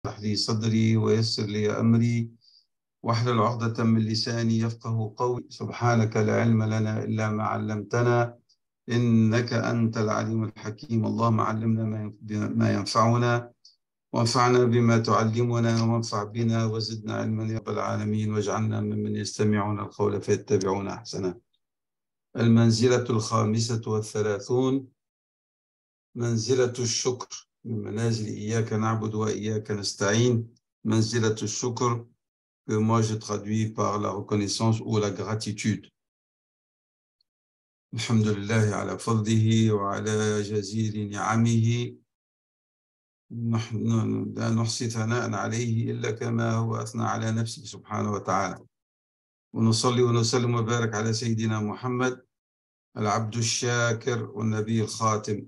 اشرح لي صدري ويسر لي أمري واحلل عقدة من لساني يفقه قولي. سبحانك لا علم لنا إلا ما علمتنا إنك أنت العليم الحكيم. اللهم علمنا ما ينفعنا وانفعنا بما تعلمنا وانفع بنا وزدنا علما يا رب العالمين، واجعلنا ممن يستمعون القول فيتبعون أحسنه. المنزلة 35، منزلة الشكر، من منازل إياك نعبد وإياك نستعين. منزلة الشكر, que moi je traduis par la reconnaissance ou la gratitude. Alhamdulillah ala fadlihi wa ala jazili ni'amihi. نحن لا نحصي ثناء عليه إلا كما هو أثنى على نفسه سبحانه وتعالى. ونصلي ونسلم وبارك على سيدنا محمد العبد الشاكر والنبي الخاتم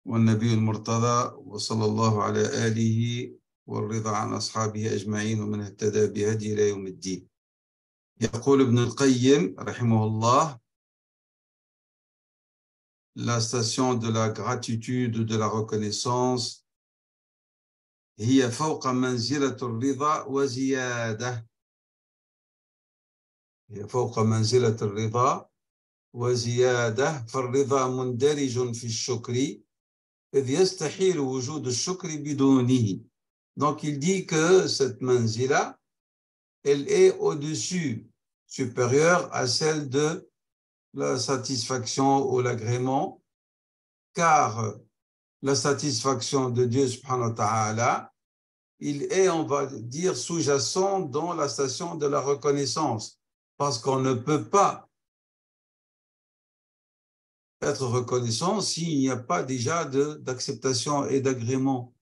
والنبي المرتضى، وصلى الله على آله والرضا عن أصحابه أجمعين ومن اهتدى بهدي إلى يوم الدين. يقول ابن القيم رحمه الله: la station de la gratitude, de la reconnaissance, هي فوق منزلة الرضا وزيادة. هي فوق منزلة الرضا وزيادة، فالرضا مندرج في الشكر إذ يستحيل وجود الشكر بدونه. Donc il dit que cette manzila, elle est au-dessus, supérieure à celle de la satisfaction ou l'agrément, car la satisfaction de Dieu subhanahu wa ta'ala, il est, on va dire, sous-jacent dans la station de la reconnaissance, parce qu'on ne peut pas être reconnaissant s'il n'y a pas déjà d'acceptation et d'agrément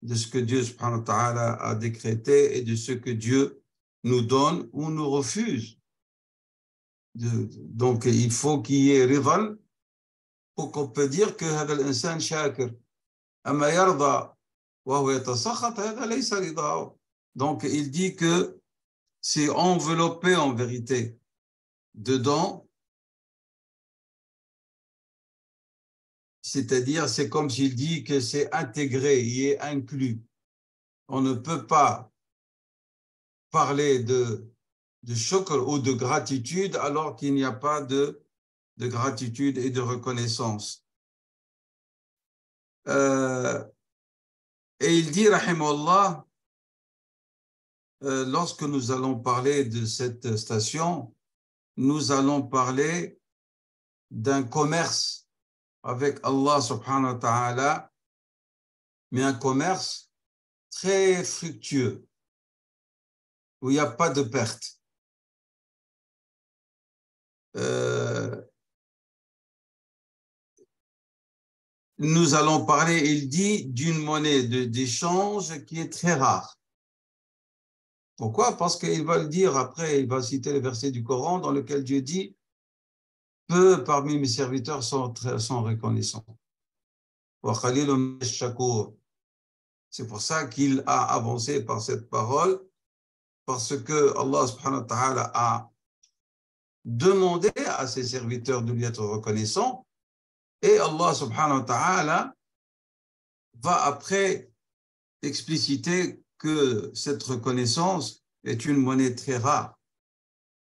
de ce que Dieu subhanahu wa ta'ala a décrété et de ce que Dieu nous donne ou nous refuse. Donc il faut qu'il y ait rival pour qu'on peut dire que هذا الإنسان شاكر. أما يرضى وهو يتسخط هذا ليس رضا. Donc il dit que c'est enveloppé en vérité dedans, c'est-à-dire c'est comme s'il dit que c'est intégré, il est inclus. On ne peut pas parler de shukr ou de gratitude alors qu'il n'y a pas de gratitude et de reconnaissance. Et il dit, rahimahullah, lorsque nous allons parler de cette station, nous allons parler d'un commerce avec Allah subhanahu wa ta'ala, mais un commerce très fructueux, où il n'y a pas de perte. Nous allons parler, il dit, d'une monnaie d'échange qui est très rare. Pourquoi? Parce qu'il va le dire après, il va citer le verset du Coran dans lequel Dieu dit: peu parmi mes serviteurs sont reconnaissants. C'est pour ça qu'il a avancé par cette parole, parce que Allah subhanahu wa ta'ala a demandé à ses serviteurs de lui être reconnaissants, et Allah subhanahu wa ta'ala va après expliciter que cette reconnaissance est une monnaie très rare.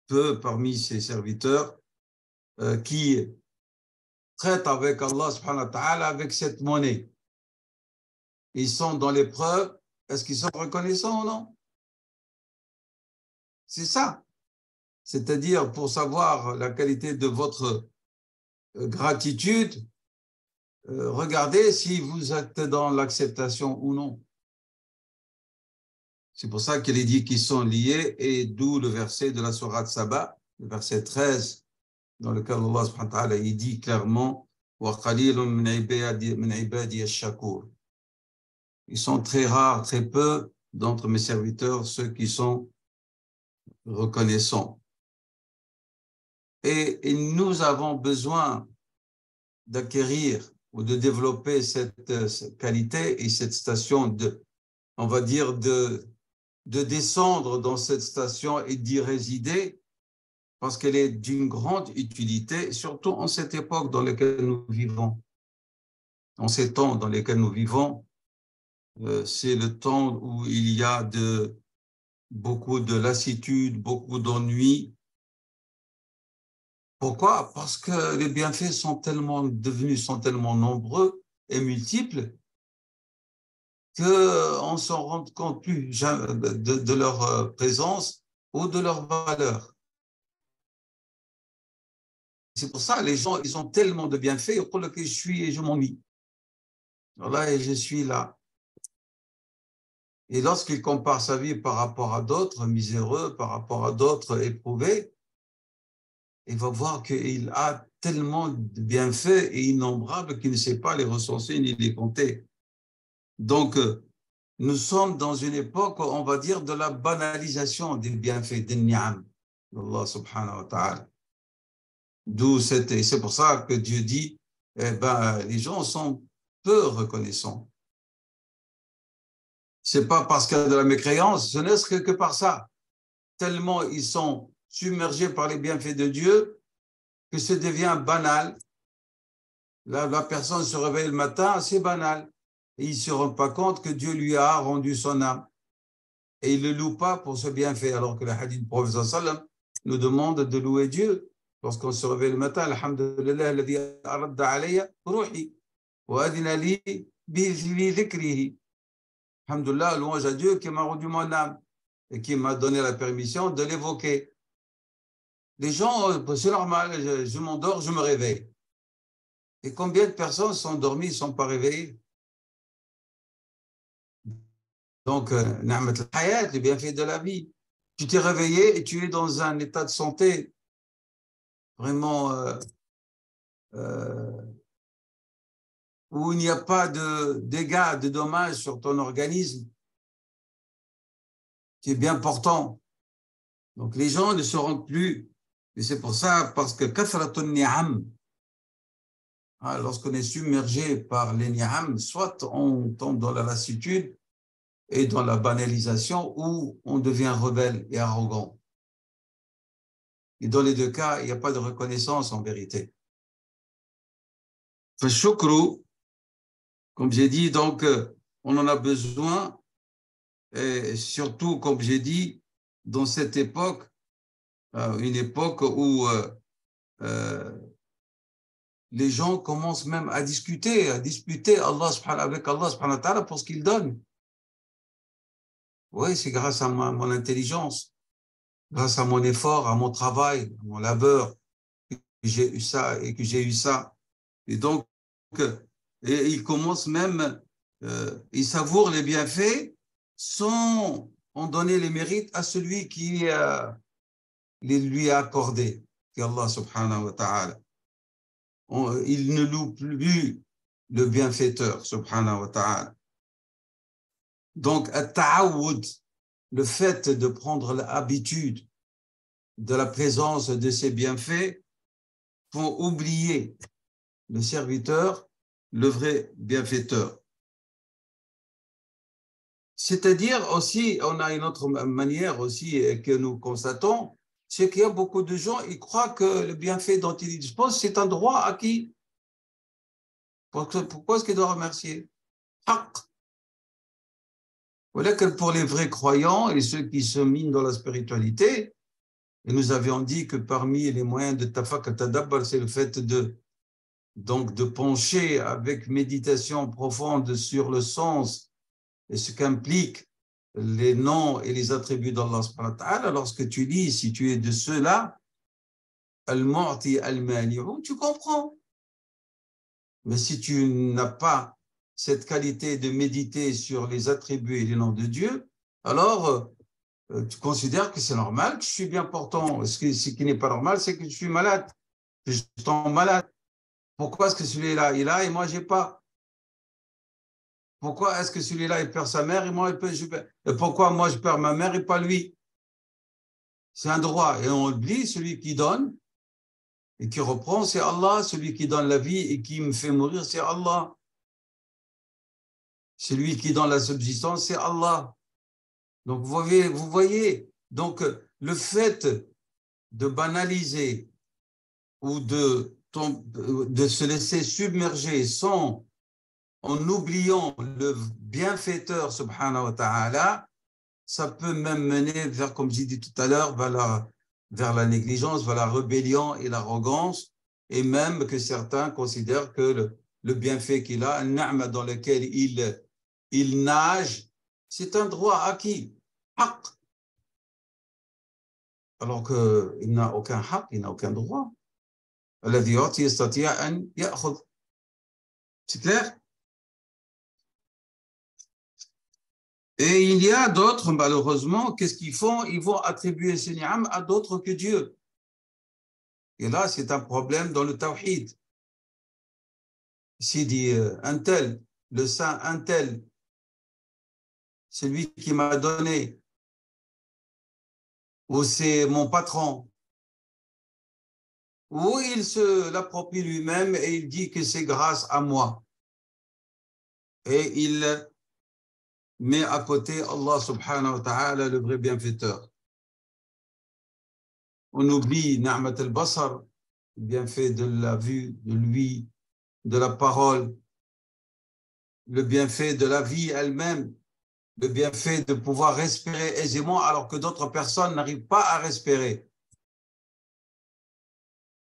Peu parmi ses serviteurs qui traitent avec Allah subhanahu wa ta'ala avec cette monnaie. Ils sont dans l'épreuve, est-ce qu'ils sont reconnaissants ou non? C'est ça. C'est-à-dire, pour savoir la qualité de votre gratitude, regardez si vous êtes dans l'acceptation ou non. C'est pour ça qu'il est dit qu'ils sont liés, et d'où le verset de la sourate Saba, le verset 13, dans lequel Allah subhanahu wa ta'ala il dit clairement: وَقَلِيلٌ مِنْ عِبَادِيَ الشَّكُورِ. Ils sont très rares, très peu d'entre mes serviteurs, ceux qui sont reconnaissants. Et nous avons besoin d'acquérir ou de développer cette qualité et cette station on va dire, de descendre dans cette station et d'y résider, parce qu'elle est d'une grande utilité, surtout en cette époque dans laquelle nous vivons, en ces temps dans lesquels nous vivons, c'est le temps où il y a beaucoup de lassitude, beaucoup d'ennui. Pourquoi? Parce que les bienfaits sont tellement nombreux et multiples qu'on ne s'en rend compte plus de leur présence ou de leur valeur. C'est pour ça que les gens, ils ont tellement de bienfaits pour lesquels je suis et je m'ennuie. Voilà, et je suis là. Et lorsqu'il compare sa vie par rapport à d'autres miséreux, par rapport à d'autres éprouvés, il va voir qu'il a tellement de bienfaits et innombrables qu'il ne sait pas les recenser ni les compter. Donc, nous sommes dans une époque, on va dire, de la banalisation des bienfaits, des ni'am d'Allah subhanahu wa ta'ala. C'est pour ça que Dieu dit, eh ben, les gens sont peu reconnaissants. C'est pas parce qu'il y a de la mécréance, ce n'est que par ça. Tellement ils sont submergés par les bienfaits de Dieu que ça devient banal. La personne se réveille le matin, c'est banal. Et il ne se rend pas compte que Dieu lui a rendu son âme. Et il ne le loue pas pour ce bienfait, alors que le hadith du prophète sallam nous demande de louer Dieu. Lorsqu'on se réveille le matin, alhamdulillah, alladhi aradda alayya ruhi, wa adina li bi dhikrihi. Alhamdulillah, louange à Dieu qui m'a rendu mon âme et qui m'a donné la permission de l'évoquer. Les gens, c'est normal, je m'endors, je me réveille. Et combien de personnes sont dormies, ne sont pas réveillées? Donc, Na'mat al-Hayat, le bienfait de la vie. Tu t'es réveillé et tu es dans un état de santé vraiment euh, où il n'y a pas de dégâts, de dommages sur ton organisme, qui est bien portant. Donc, les gens ne se rendent plus. Et c'est pour ça, parce que kathratun ni'am, lorsqu'on est submergé par les ni'am, soit on tombe dans la lassitude et dans la banalisation, ou on devient rebelle et arrogant. Et dans les deux cas, il n'y a pas de reconnaissance en vérité. Shukru, comme j'ai dit, donc, on en a besoin, et surtout, comme j'ai dit, dans cette époque, une époque où les gens commencent même à disputer Allah avec Allah subhanahu wa ta'ala pour ce qu'il donne. Oui, c'est grâce à mon intelligence, grâce à mon effort, à mon travail, à mon labeur, que j'ai eu ça et que j'ai eu ça. Et donc, et il commence même, il savoure les bienfaits sans en donner les mérites à celui qui les lui a accordés, qui est Allah subhanahu wa ta'ala. Il ne loue plus le bienfaiteur subhanahu wa ta'ala. Donc, at-ta'awud, le fait de prendre l'habitude de la présence de ces bienfaits font oublier le serviteur, le vrai bienfaiteur. C'est-à-dire aussi, on a une autre manière aussi que nous constatons, c'est qu'il y a beaucoup de gens, ils croient que le bienfait dont ils disposent, c'est un droit acquis. Pourquoi est-ce qu'ils doivent remercier? Voilà que pour les vrais croyants et ceux qui se minent dans la spiritualité, et nous avions dit que parmi les moyens de tafakkur tadabbur, c'est le fait donc de pencher avec méditation profonde sur le sens et ce qu'impliquent les noms et les attributs d'Allah subhanahu wa ta'ala. Lorsque tu lis, si tu es de ceux-là, al-mu'ti al-mani'u, tu comprends. Mais si tu n'as pas cette qualité de méditer sur les attributs et les noms de Dieu, alors tu considères que c'est normal, que je suis bien portant. Ce qui n'est pas normal, c'est que je suis malade, que je tombe malade. Pourquoi est-ce que celui-là, il a et moi, je n'ai pas? Pourquoi est-ce que celui-là, il perd sa mère et moi, et pourquoi moi, je perds ma mère et pas lui? C'est un droit. Et on oublie celui qui donne et qui reprend, c'est Allah. Celui qui donne la vie et qui me fait mourir, c'est Allah. Celui qui donne la subsistance, c'est Allah. Donc, vous voyez, donc, le fait de banaliser ou de se laisser submerger sans en oubliant le bienfaiteur, subhanahu wa ta'ala, ça peut même mener vers, comme j'ai dit tout à l'heure, vers la négligence, vers la rébellion et l'arrogance, et même que certains considèrent que le bienfait qu'il a, un ni'ma dans lequel il nage, c'est un droit acquis, haq. Alors qu'il n'a aucun haq, il n'a aucun droit. C'est clair? Et il y a d'autres, malheureusement, qu'est-ce qu'ils font? Ils vont attribuer ce ni'am à d'autres que Dieu. Et là, c'est un problème dans le tawhid. S'il dit un tel, le saint un tel, c'est lui qui m'a donné, ou c'est mon patron, ou il se l'approprie lui-même et il dit que c'est grâce à moi. Et il met à côté Allah subhanahu wa ta'ala, le vrai bienfaiteur. On oublie Na'mat al-Basar, le bienfait de la vue, de l'ouïe, de la parole, le bienfait de la vie elle-même, le bienfait de pouvoir respirer aisément alors que d'autres personnes n'arrivent pas à respirer.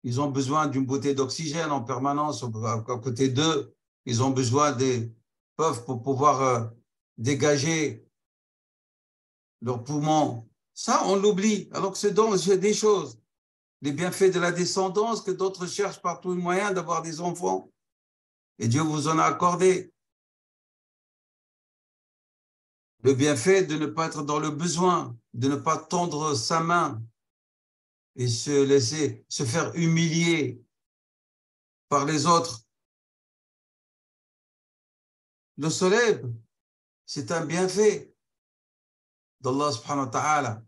Ils ont besoin d'une bouteille d'oxygène en permanence à côté d'eux. Ils ont besoin des puffs pour pouvoir dégager leurs poumons. Ça, on l'oublie. Alors que c'est des choses. Les bienfaits de la descendance que d'autres cherchent par tous les moyens d'avoir des enfants. Et Dieu vous en a accordé. Le bienfait de ne pas être dans le besoin, de ne pas tendre sa main et se faire humilier par les autres. Le soleil, c'est un bienfait d'Allah subhanahu wa ta'ala.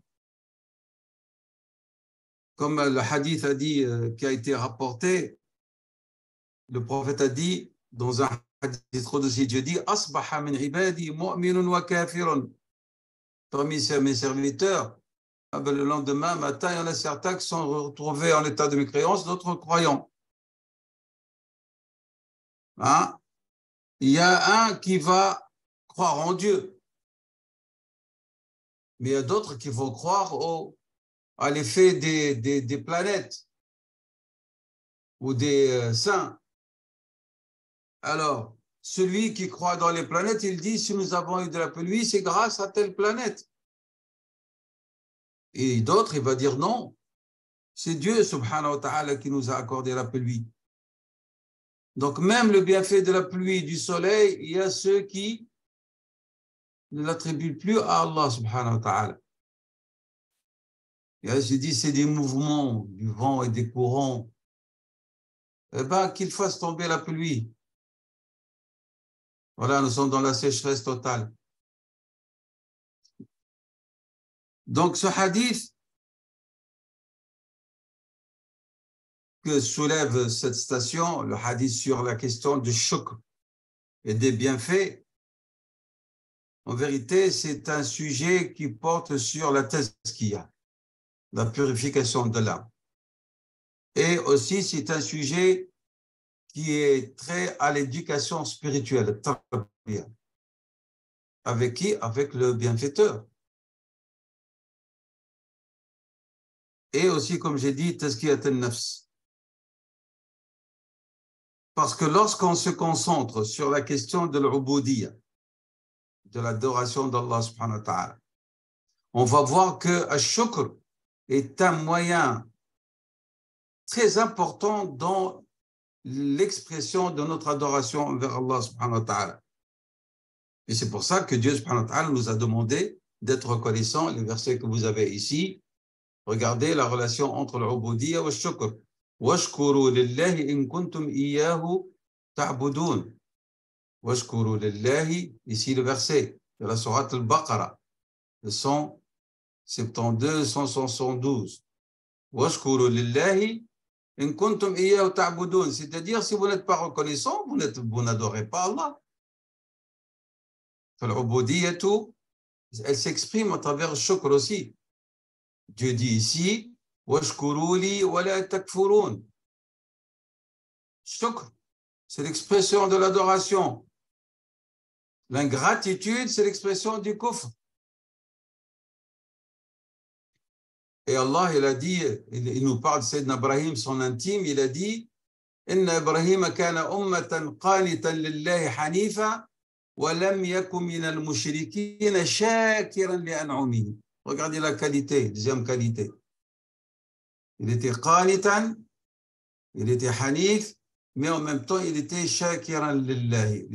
Comme le hadith a dit, qui a été rapporté, le prophète a dit, dans un hadith qudsi, Dieu dit, Asbaha min ibadi mu'minun wa kafirun. Parmi mes serviteurs, le lendemain matin, il y en a certains qui sont retrouvés en état de mécréance, d'autres croyants. Hein? Il y a un qui va croire en Dieu, mais il y a d'autres qui vont croire à l'effet des planètes ou des saints. Alors, celui qui croit dans les planètes, il dit, si nous avons eu de la pluie, c'est grâce à telle planète. Et d'autres, il va dire non, c'est Dieu, subhanahu wa ta'ala, qui nous a accordé la pluie. Donc, même le bienfait de la pluie, du soleil, il y a ceux qui ne l'attribuent plus à Allah, subhanahu wa ta'ala. Et là, je dis, c'est des mouvements du vent et des courants. Eh bien, qu'il fasse tomber la pluie. Voilà, nous sommes dans la sécheresse totale. Donc, ce hadith que soulève cette station, le hadith sur la question du shukr et des bienfaits, en vérité, c'est un sujet qui porte sur la tazkiya, la purification de l'âme. Et aussi, c'est un sujet qui est très à l'éducation spirituelle. Avec qui? Avec le bienfaiteur. Et aussi, comme j'ai dit, tazkiyat al-nafs. Parce que lorsqu'on se concentre sur la question de l'ubudiyya, de l'adoration d'Allah subhanahu wa ta'ala, on va voir que al-shukr est un moyen très important dans l'expression de notre adoration envers Allah subhanahu wa ta'ala. Et c'est pour ça que Dieu subhanahu wa ta'ala nous a demandé d'être reconnaissants. Les versets que vous avez ici, regardez la relation entre l'ubudiyya et le shukr. وَاشْكُرُوا لِلَّهِ إِن كُنْتُمْ إِيَّاهُ تَعْبُدُونَ. وَاشْكُرُوا لِلَّهِ, ici le verset de la sourate al-Baqarah, le 172, 172. وَاشْكُرُوا لِلَّهِ إِن كُنْتُمْ إِيَّاهُ تَعْبُدُونَ. C'est-à-dire, si vous n'êtes pas reconnaissant, vous n'adorez pas Allah. L'ubudiyya, elle s'exprime à travers le shukr aussi. Dieu dit ici, وَاشْكُرُوا لِي وَلَا تَكْفُرُونَ. Shukr, c'est l'expression de l'adoration. L'ingratitude, c'est l'expression du kufr. Et Allah, il a dit, il nous parle de Sayyidina Ibrahim, son intime, il a dit Inna Ibrahim kana ummatan qanitan lillahi hanifa wa lam yakun min al-mushrikin shakiran li an'umihi. Regardez la qualité, deuxième qualité. Il était qanitan, il était hanif, mais en même temps, il était shakiran lillahi.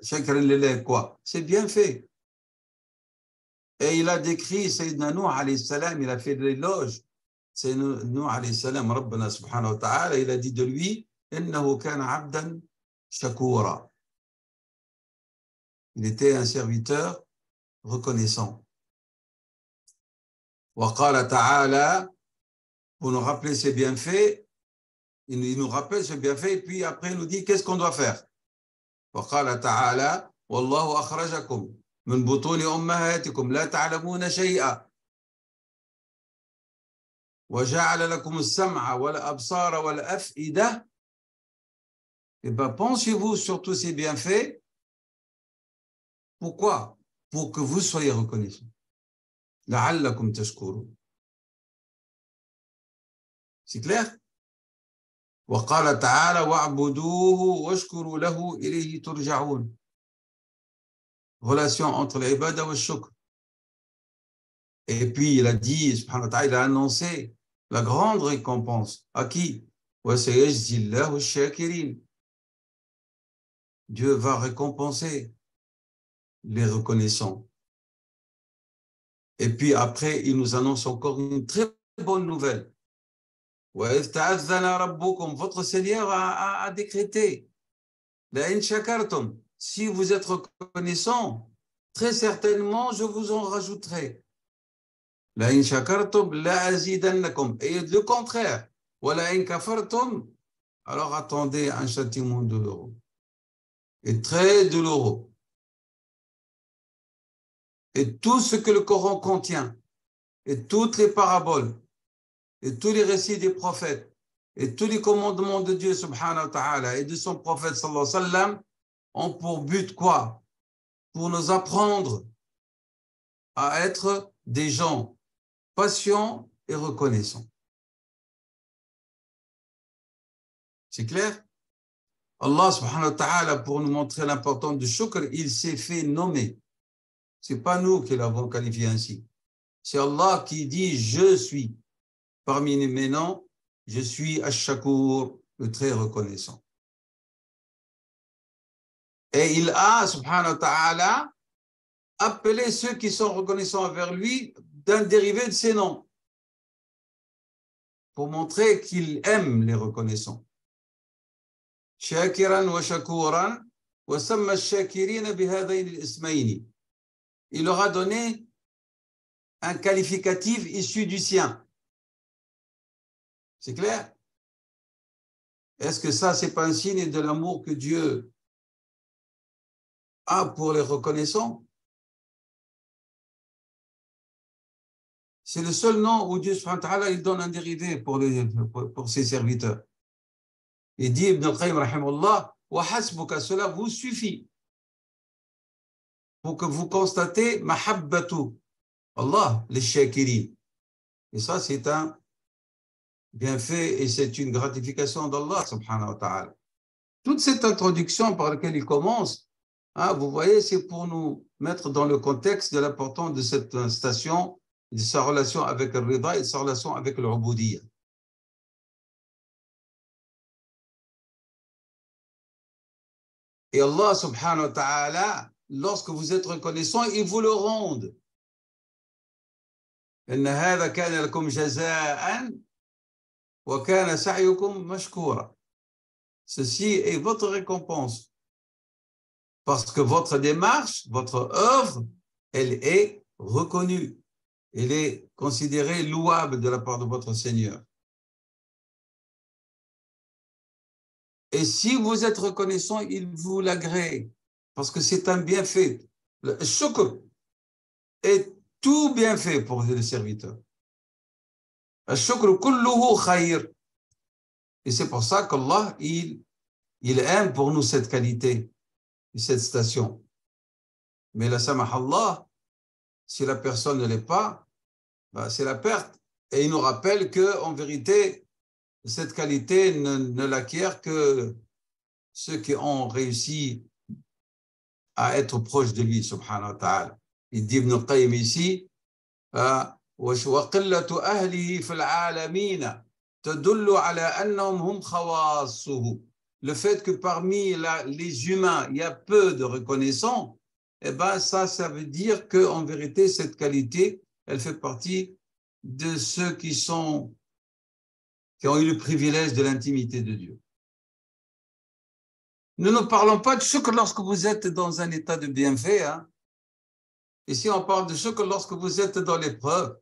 Shakiran lillahi quoi? C'est bien fait. Et il a décrit Sayyidina Nuh alayhi salam, il a fait de l'éloge. Sayyidina Nuh alayhi salam, Rabbana subhanahu wa ta'ala, il a dit de lui, إنه كان عبدا شكورا. Il était un serviteur reconnaissant. وقال تعالى, pour nous rappeler ses bienfaits, il nous rappelle ses bienfaits et puis après il nous dit qu'est-ce qu'on doit faire. وقال تعالى والله أخرجكم من بطون أمهاتكم لا تعلمون شيئا وجعل لكم السمع والأبصار والأفئدة. Eh bien, pensez-vous sur tous ces bienfaits. Pourquoi? Pour que vous soyez reconnaissants. لعلكم تشكرون. C'est clair? وقال تعالى واعبدوه واشكروا له إليه ترجعون. Relation entre l'ibada et le shukr. Et puis il a dit, subhanahu wa ta'ala, il a annoncé la grande récompense. À qui? وسيجزي الله الشاكرين. Dieu va récompenser les reconnaissants. Et puis après, il nous annonce encore une très bonne nouvelle. وَإِذْ تَأَذَّنَ رَبُّكُمْ. Votre Seigneur a décrété. لَإِنْ شَكَرْتُمْ. Si vous êtes reconnaissant, très certainement, je vous en rajouterai. لَإِنْ شَكَرْتُمْ لَأَزِيدَنَّكُمْ. Et le contraire. وَلَإِنْ كَفَرْتُمْ. Alors attendez un châtiment douloureux. Et très douloureux. Et tout ce que le Coran contient, et toutes les paraboles, et tous les récits des prophètes, et tous les commandements de Dieu subhanahu wa ta'ala et de son prophète sallallahu alayhi wa sallam ont pour but quoi? Pour nous apprendre à être des gens patients et reconnaissants. C'est clair? Allah subhanahu wa ta'ala, pour nous montrer l'importance du shukr, il s'est fait nommer. Ce n'est pas nous qui l'avons qualifié ainsi. C'est Allah qui dit « Je suis ». Parmi mes noms, je suis Ash-Shakur, le très reconnaissant. Et il a, subhanahu wa ta'ala, appelé ceux qui sont reconnaissants envers lui d'un dérivé de ses noms, pour montrer qu'il aime les reconnaissants. Shakiran wa shakuran wa samma ash-shakirina bihadayn al-ismayni. Il leur a donné un qualificatif issu du sien. C'est clair? Est-ce que ça, c'est pas un signe de l'amour que Dieu a pour les reconnaissants? C'est le seul nom où Dieu subhanahu wa ta'ala, il donne un dérivé pour ses serviteurs. Il dit, Ibn al-Qayyim rahimahullah, wa hasbuka, cela vous suffit pour que vous constatez mahabbatu Allah, les shakirin. Et ça, c'est un bienfait et c'est une gratification d'Allah subhanahu wa ta'ala. Toute cette introduction par laquelle il commence, hein, vous voyez, c'est pour nous mettre dans le contexte de l'importance de cette station, de sa relation avec le rida et de sa relation avec l'ubudiyya. Et Allah subhanahu wa ta'ala, lorsque vous êtes reconnaissant, il vous le rend. إن هذا كان لكم جزاء وكان سعيكم مشكورا. Ceci est votre récompense. Parce que votre démarche, votre œuvre, elle est reconnue. Elle est considérée louable de la part de votre Seigneur. Et si vous êtes reconnaissant, il vous l'agrée. Parce que c'est un bienfait. Le shukr est tout bienfait pour le serviteur. Le shukr kulluhu khayr. Et c'est pour ça qu'Allah, il aime pour nous cette qualité, cette station. Mais la samah Allah, si la personne ne l'est pas, bah, c'est la perte. Et il nous rappelle qu'en vérité, cette qualité ne l'acquiert que ceux qui ont réussi à être proches de lui, subhanahu wa ta'ala. Il dit Ibn al-Qayyim ici, وَقِلَّةُ أَهْلِهِ فِي الْعَالَمِينَ تَدُلُّ عَلَى أَنَّهُمْ هُمْ خَوَاصُّهُ. Le fait que parmi les humains, il y a peu de reconnaissants, eh ben ça veut dire qu'en vérité, cette qualité, elle fait partie de ceux qui ont eu le privilège de l'intimité de Dieu. Nous ne parlons pas de ce que lorsque vous êtes dans un état de bienfait. Hein. Ici, on parle de ce que lorsque vous êtes dans l'épreuve.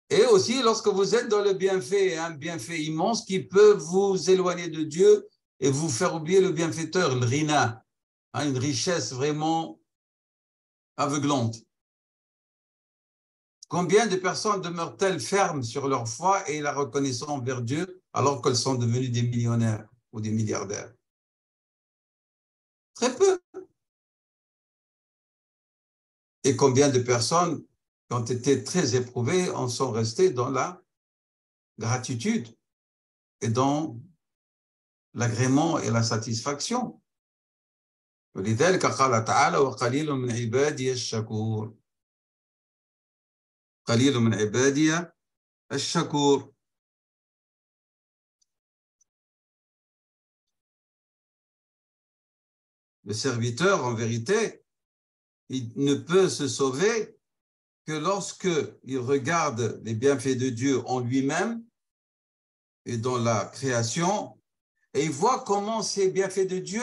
Et aussi lorsque vous êtes dans le bienfait, un bienfait immense qui peut vous éloigner de Dieu et vous faire oublier le bienfaiteur, le rina, hein, une richesse vraiment aveuglante. Combien de personnes demeurent-elles fermes sur leur foi et la reconnaissance envers Dieu alors qu'elles sont devenues des millionnaires ou des milliardaires? Très peu. Et combien de personnes qui ont été très éprouvées en sont restées dans la gratitude et dans l'agrément et la satisfaction. ولذلك قال تعالى وقليل من عبادي الشكور قليل من عبادي الشكور. Le serviteur, en vérité, il ne peut se sauver que lorsque il regarde les bienfaits de Dieu en lui-même et dans la création, et il voit comment ces bienfaits de Dieu,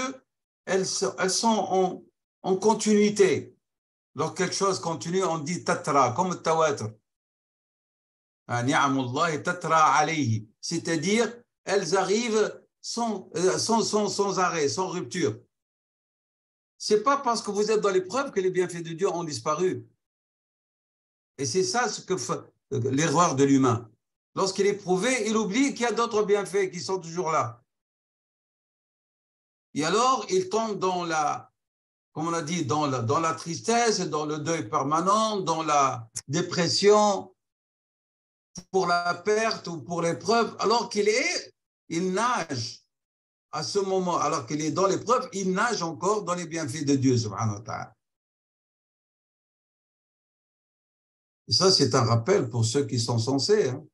elles sont en continuité. Lorsque quelque chose continue, on dit tatra, comme tawatr. C'est-à-dire, elles arrivent sans arrêt, sans rupture. Ce n'est pas parce que vous êtes dans l'épreuve que les bienfaits de Dieu ont disparu. Et c'est ça ce que fait l'erreur de l'humain. Lorsqu'il est éprouvé, il oublie qu'il y a d'autres bienfaits qui sont toujours là. Et alors, il tombe dans la, comme on a dit, dans la tristesse, dans le deuil permanent, dans la dépression, pour la perte ou pour l'épreuve, alors il nage à ce moment, alors qu'il est dans l'épreuve, il nage encore dans les bienfaits de Dieu, subhanahu wa ta'ala. Et ça, c'est un rappel pour ceux qui sont censés. Hein.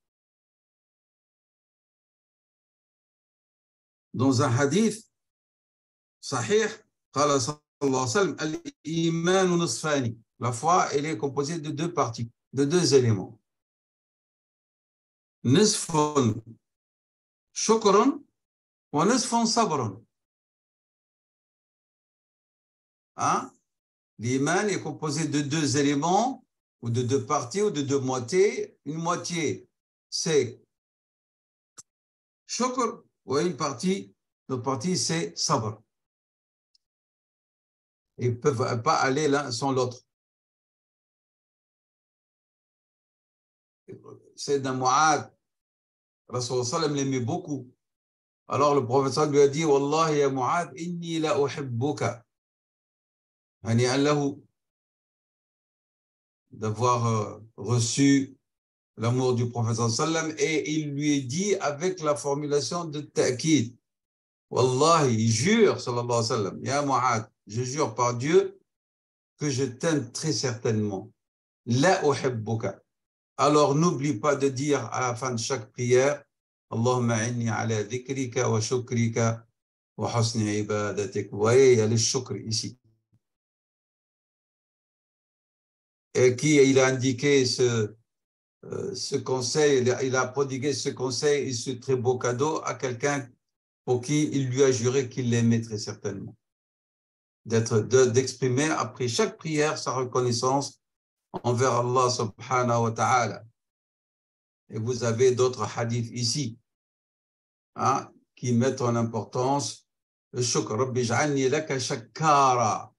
Dans un hadith sahih, قال صلى الله عليه وسلم الإيمان نصفان. La foi, elle est composée de deux parties, de deux éléments. نصف شكر ونصف صبر. Hein? L'iman est composé de deux éléments, ou de deux parties, ou de deux moitiés. Une moitié, c'est shukr, ou une partie, l'autre partie, c'est sabr. Ils ne peuvent pas aller l'un sans l'autre. C'est d'un Mu'ad, Rasul sallam l'aimait beaucoup. Alors le professeur lui a dit, Wallah ya Mu'ad, inni la uhibbuka. Hani'an lahu. D'avoir reçu l'amour du prophète sallam, et il lui dit avec la formulation de ta'kid, Wallahi, il jure, sallallahu alayhi wa sallam, ya Mu'ad, je jure par Dieu que je t'aime très certainement. La uhibbuka. Alors n'oublie pas de dire à la fin de chaque prière, Allahumma inni ala dhikrika wa shukrika wa husni ibadatik. Vous voyez, il y a le shukr ici. Et qui il a indiqué ce conseil, il a prodigué ce conseil et ce très beau cadeau à quelqu'un pour qui il lui a juré qu'il l'aimait très certainement. D'exprimer après chaque prière sa reconnaissance envers Allah subhanahu wa ta'ala. Et vous avez d'autres hadiths ici hein, qui mettent en importance le shukr. Rabbi j'alni laka shakkara.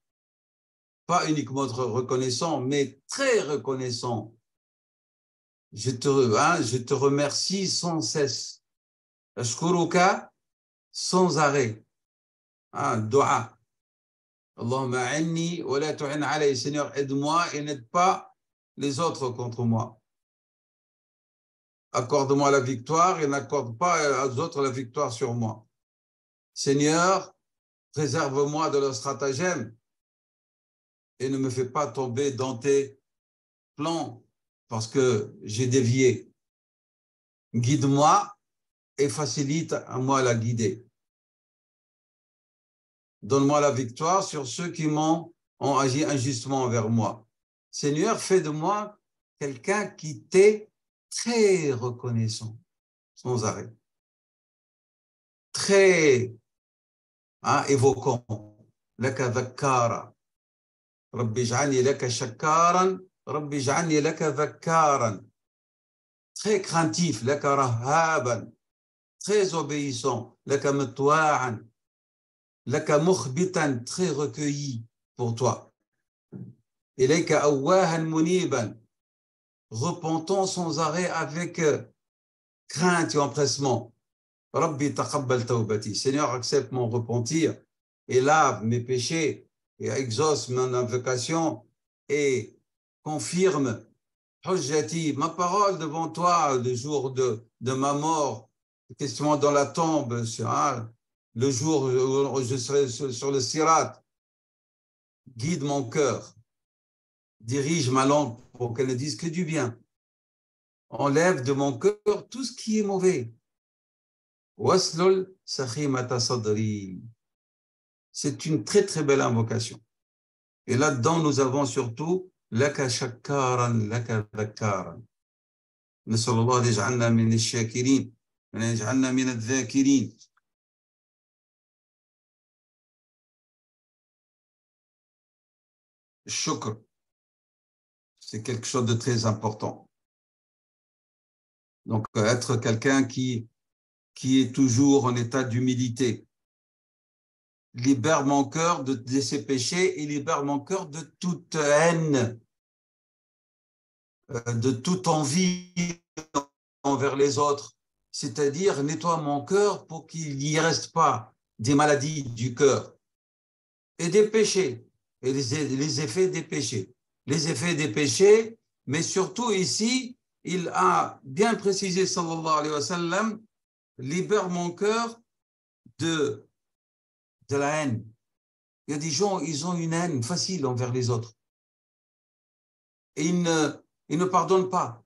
Pas uniquement reconnaissant, mais très reconnaissant. Je te remercie sans cesse. Ashkuruka sans arrêt. Dua. Allahumma a'inni wa la tu'in alayhi. Seigneur, aide-moi et n'aide pas les autres contre moi. Accorde-moi la victoire et n'accorde pas aux autres la victoire sur moi. Seigneur, préserve-moi de leur stratagème et ne me fais pas tomber dans tes plans parce que j'ai dévié. Guide-moi et facilite à moi la guider. Donne-moi la victoire sur ceux qui ont agi injustement envers moi. Seigneur, fais de moi quelqu'un qui t'est très reconnaissant, sans arrêt, très évoquant. Laka dhakkara, Rabbi ij'alni laka shakkaran, Rabbi ij'alni laka dhakkaran. Très craintif, laka rahaban, très obéissant, laka mutwa'an, laka mukhbitan, très recueilli pour toi. Ilayka awwahan muniban, repentant sans arrêt avec crainte et empressement. Rabbi taqabbal tawbati. Seigneur, accepte mon repentir et lave mes péchés et exauce mon invocation et confirme hujjati, ma parole devant toi le jour de ma mort, question dans la tombe, le jour où je serai sur le sirat. Guide mon cœur, dirige ma langue pour qu'elle ne dise que du bien. Enlève de mon cœur tout ce qui est mauvais. Waslul sakhimata sadri. C'est une très très belle invocation. Et là-dedans, nous avons surtout laka shakkaran, laka dhakkaran. نسأل الله أن يجعلنا من الشاكرين وأن يجعلنا من الذاكرين. Shukr, c'est quelque chose de très important. Donc, être quelqu'un qui est toujours en état d'humilité. Libère mon cœur de ses péchés et libère mon cœur de toute haine, de toute envie envers les autres. C'est-à-dire, nettoie mon cœur pour qu'il n'y reste pas des maladies du cœur et des péchés, et les effets des péchés. Les effets des péchés, mais surtout ici, il a bien précisé, sallallahu alayhi wa sallam, libère mon cœur de la haine. Il y a des gens, ils ont une haine facile envers les autres. Et ils ne pardonnent pas.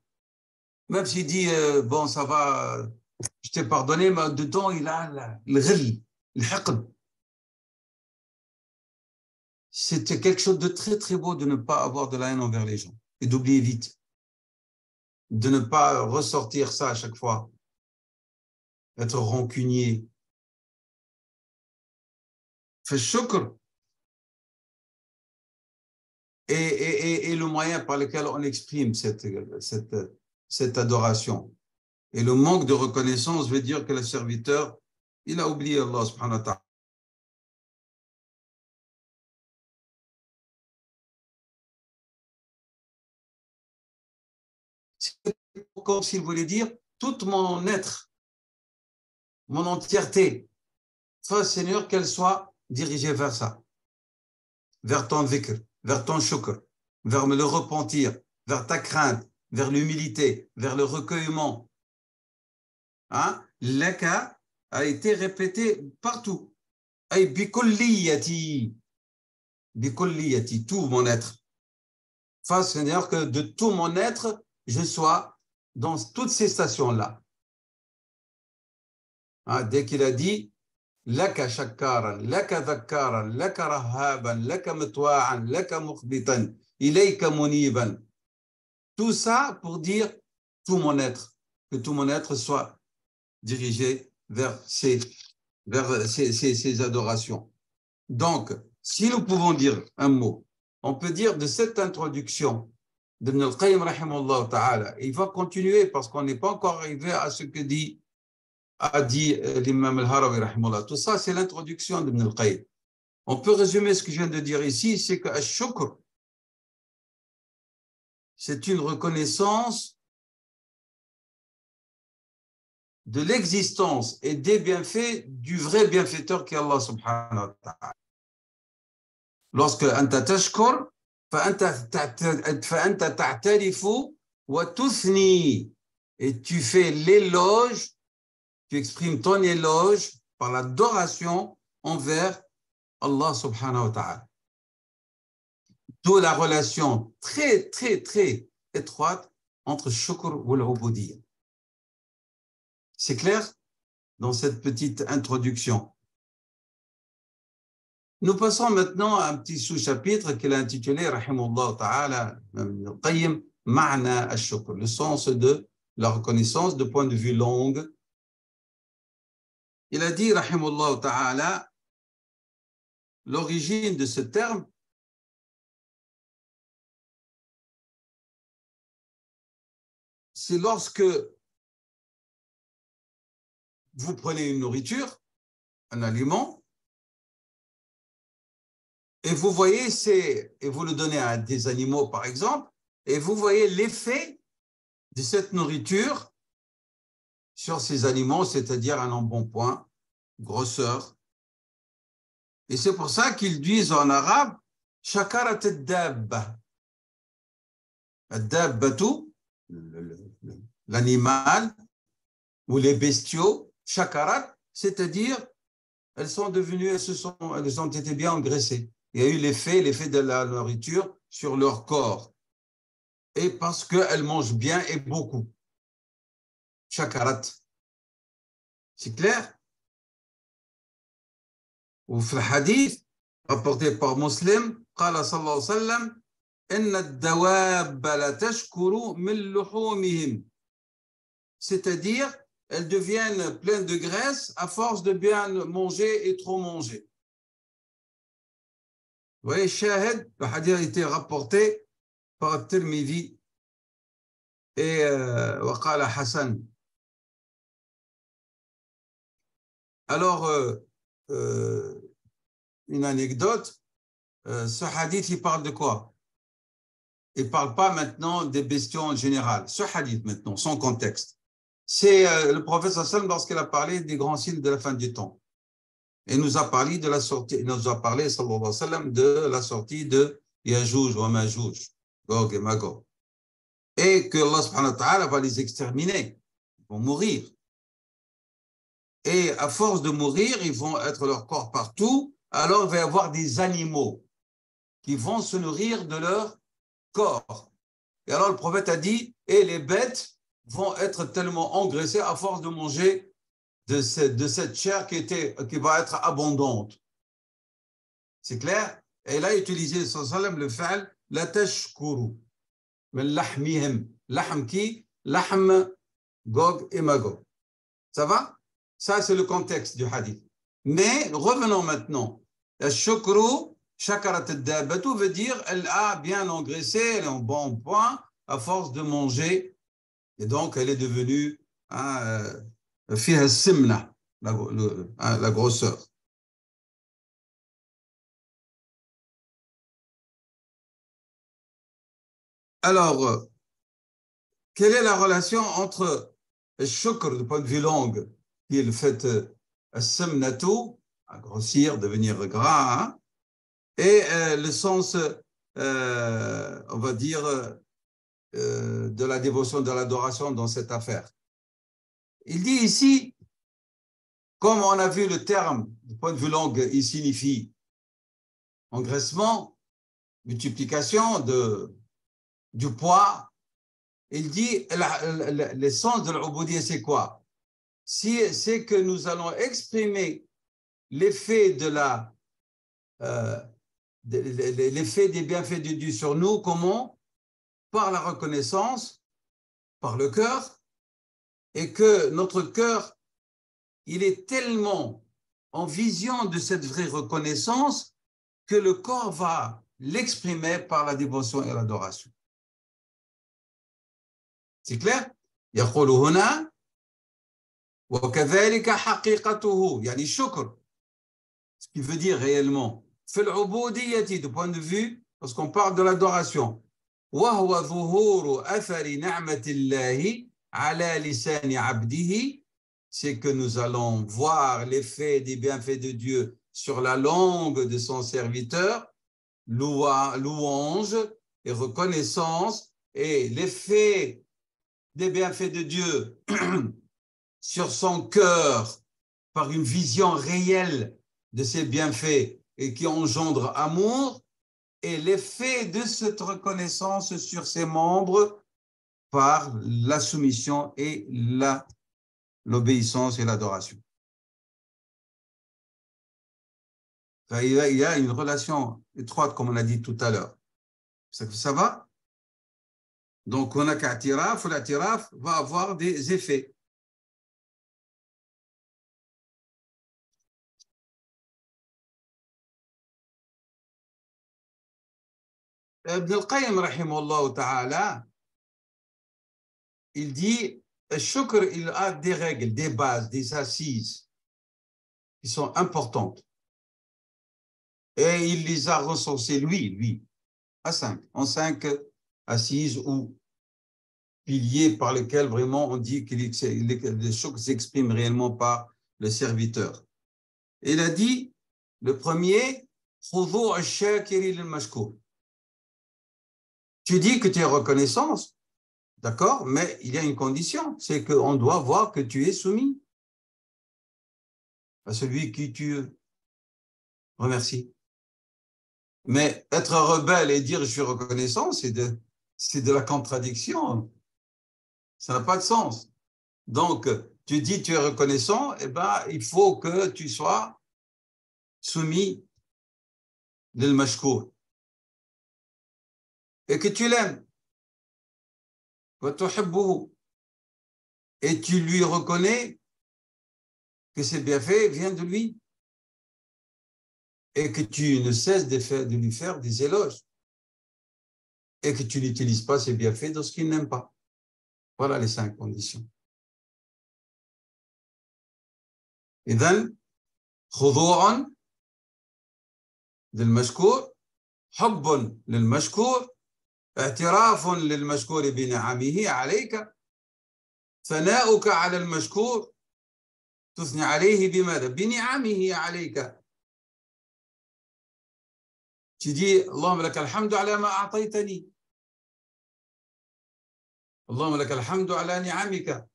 Même s'il dit, bon, ça va, je t'ai pardonné, mais dedans, il a le ghil, le haqd. C'était quelque chose de très, très beau de ne pas avoir de la haine envers les gens et d'oublier vite. De ne pas ressortir ça à chaque fois. Être rancunier. Fait shukr. Et le moyen par lequel on exprime cette adoration. Et le manque de reconnaissance veut dire que le serviteur, il a oublié Allah subhanahu wa ta'ala. C'est comme s'il voulait dire tout mon être, mon entièreté. Soit Seigneur, qu'elle soit dirigée vers ça, vers ton dhikr, vers ton shukr, vers le repentir, vers ta crainte, vers l'humilité, vers le recueillement. Laka a été répété partout. Ay bikulliyati, bikulliyati, tout mon être. Fasse, Seigneur, que de tout mon être, je sois dans toutes ces stations-là. Dès qu'il a dit Laka shakkaran, laka dhakkaran, laka rahaban, laka mutwa'an, laka mukhbitan, ilayka muniban. Tout ça pour dire tout mon être, que tout mon être soit dirigé vers ces adorations. Donc, si nous pouvons dire un mot, on peut dire de cette introduction d'Ibn al-Qayyim rahimahullah ta'ala, il va continuer parce qu'on n'est pas encore arrivé à ce que a dit l'imam al-Harawi rahimahullah. Tout ça, c'est l'introduction d'Ibn al-Qayyim. On peut résumer ce que je viens de dire ici, c'est que Ash-Shukr, c'est une reconnaissance de l'existence et des bienfaits du vrai bienfaiteur qui est Allah subhanahu wa ta'ala. lorsque أنت تشكر فأنت تعترف وتثني, et tu fais l'éloge, tu exprimes ton éloge par l'adoration envers Allah subhanahu wa ta'ala. D'où la relation très, très, très étroite entre shukr ou l'ubudiyya. C'est clair dans cette petite introduction. Nous passons maintenant à un petit sous-chapitre qu'il a intitulé, rahimahullah ta'ala, Qayyim, Ma'na al-shukr, le sens de la reconnaissance de point de vue langue. Il a dit, rahimahullah ta'ala, l'origine de ce terme, c'est lorsque vous prenez une nourriture, un aliment, et vous voyez, et vous le donnez à des animaux, par exemple, et vous voyez l'effet de cette nourriture sur ces animaux, c'est-à-dire un embonpoint, grosseur. Et c'est pour ça qu'ils disent en arabe, shakarat ad-dabba. Ad-dabbatu, l'animal, ou les bestiaux, shakarat, c'est-à-dire elles ont été bien engraissées. Il y a eu l'effet de la nourriture sur leur corps. Et parce qu'elles mangent bien et beaucoup. Shakarat. C'est clair? Ou في الحديث rapporté par Muslim, قال صلى الله عليه وسلم إن الدواب لا تشكر من لحومهم. C'est-à-dire, elles deviennent pleines de graisse à force de bien manger et trop manger. Vous voyez, Shahid, le hadith a été rapporté par Tirmidhi et Waqala Hassan. Alors, une anecdote, ce hadith, il parle de quoi? Il ne parle pas maintenant des bestiaux en général. Ce hadith maintenant, son contexte, c'est le prophète sallam lorsqu'il a parlé des grands signes de la fin du temps. Et nous a parlé de la sortie, il nous a parlé sallallahu alayhi wa sallam de la sortie de Yajouj wa Majouj, Gog et Magog. Et que Allah subhanahu wa ta'ala va les exterminer, ils vont mourir. Et à force de mourir, ils vont être leur corps partout, alors il va y avoir des animaux qui vont se nourrir de leur corps. Et alors le prophète a dit, et les bêtes vont être tellement engraissées à force de manger de cette chair qui va être abondante. C'est clair? Et là, il a utilisé sallam le fa'al, la tashkuru, mais lahmihim, lahm qui? Lahm, Gog et Magog. Ça va? Ça, c'est le contexte du hadith. Mais revenons maintenant. Shukru, shakarat ad-dabbatu veut dire elle a bien engraissé, elle est en bon point à force de manger. Et donc, elle est devenue fiha simna, la grosseur. Alors, quelle est la relation entre le shukr, du point de vue langue, qui est le fait simnatu, à grossir, devenir gras, hein, et le sens, on va dire, de la dévotion, de l'adoration dans cette affaire. Il dit ici, comme on a vu le terme, du point de vue langue, il signifie engraissement, multiplication du poids. Il dit, l'essence de l'ubudiyya, c'est quoi? C'est que nous allons exprimer l'effet l'effet des bienfaits de Dieu sur nous, comment? Par la reconnaissance, par le cœur, et que notre cœur, il est tellement en vision de cette vraie reconnaissance que le corps va l'exprimer par la dévotion et l'adoration. C'est clair? يقول هنا وكذلك حقيقته يعني شكر, ce qui veut dire réellement في العبودية du point de vue lorsqu'on parle de l'adoration وهو ظهور أثر نعمة الله على لسان عبده, c'est que nous allons voir l'effet des bienfaits de Dieu sur la langue de son serviteur louange et reconnaissance et l'effet des bienfaits de Dieu sur son cœur par une vision réelle de ses bienfaits et qui engendre amour, et l'effet de cette reconnaissance sur ses membres par la soumission et l'obéissance et l'adoration. Il y a une relation étroite, comme on a dit tout à l'heure. Ça va? Donc, on a qu'atiraf, l'atiraf va avoir des effets. Ibn al-Qayyim, rahimahullah ta'ala, il dit, le shukr, il a des règles, des bases, des assises qui sont importantes. Et il les a recensées, lui, en 5 assises ou piliers par lesquels vraiment on dit que le shukr s'exprime réellement par le serviteur. Et il a dit, le premier, khudhu' ash-shakiri lil-mashkur. Tu dis que tu es reconnaissance, d'accord, mais il y a une condition, c'est qu'on doit voir que tu es soumis à celui qui tu remercies. Mais être rebelle et dire je suis reconnaissant, c'est de la contradiction. Ça n'a pas de sens. Donc, tu dis tu es reconnaissant, eh ben, il faut que tu sois soumis lil mashkour et que tu l'aimes. Et tu lui reconnais que ses bienfaits viennent de lui et que tu ne cesses de lui faire des éloges et que tu n'utilises pas ses bienfaits dans ce qu'il n'aime pas. Voilà les 5 conditions. إذن خضوع للمشكور، حب للمشكور، اعتراف للمشكور بنعمه عليك، ثناؤك على المشكور تثني عليه بماذا؟ بنعمه عليك. Tu dis اللهم لك الحمد على ما أعطيتني، اللهم لك الحمد على نعمك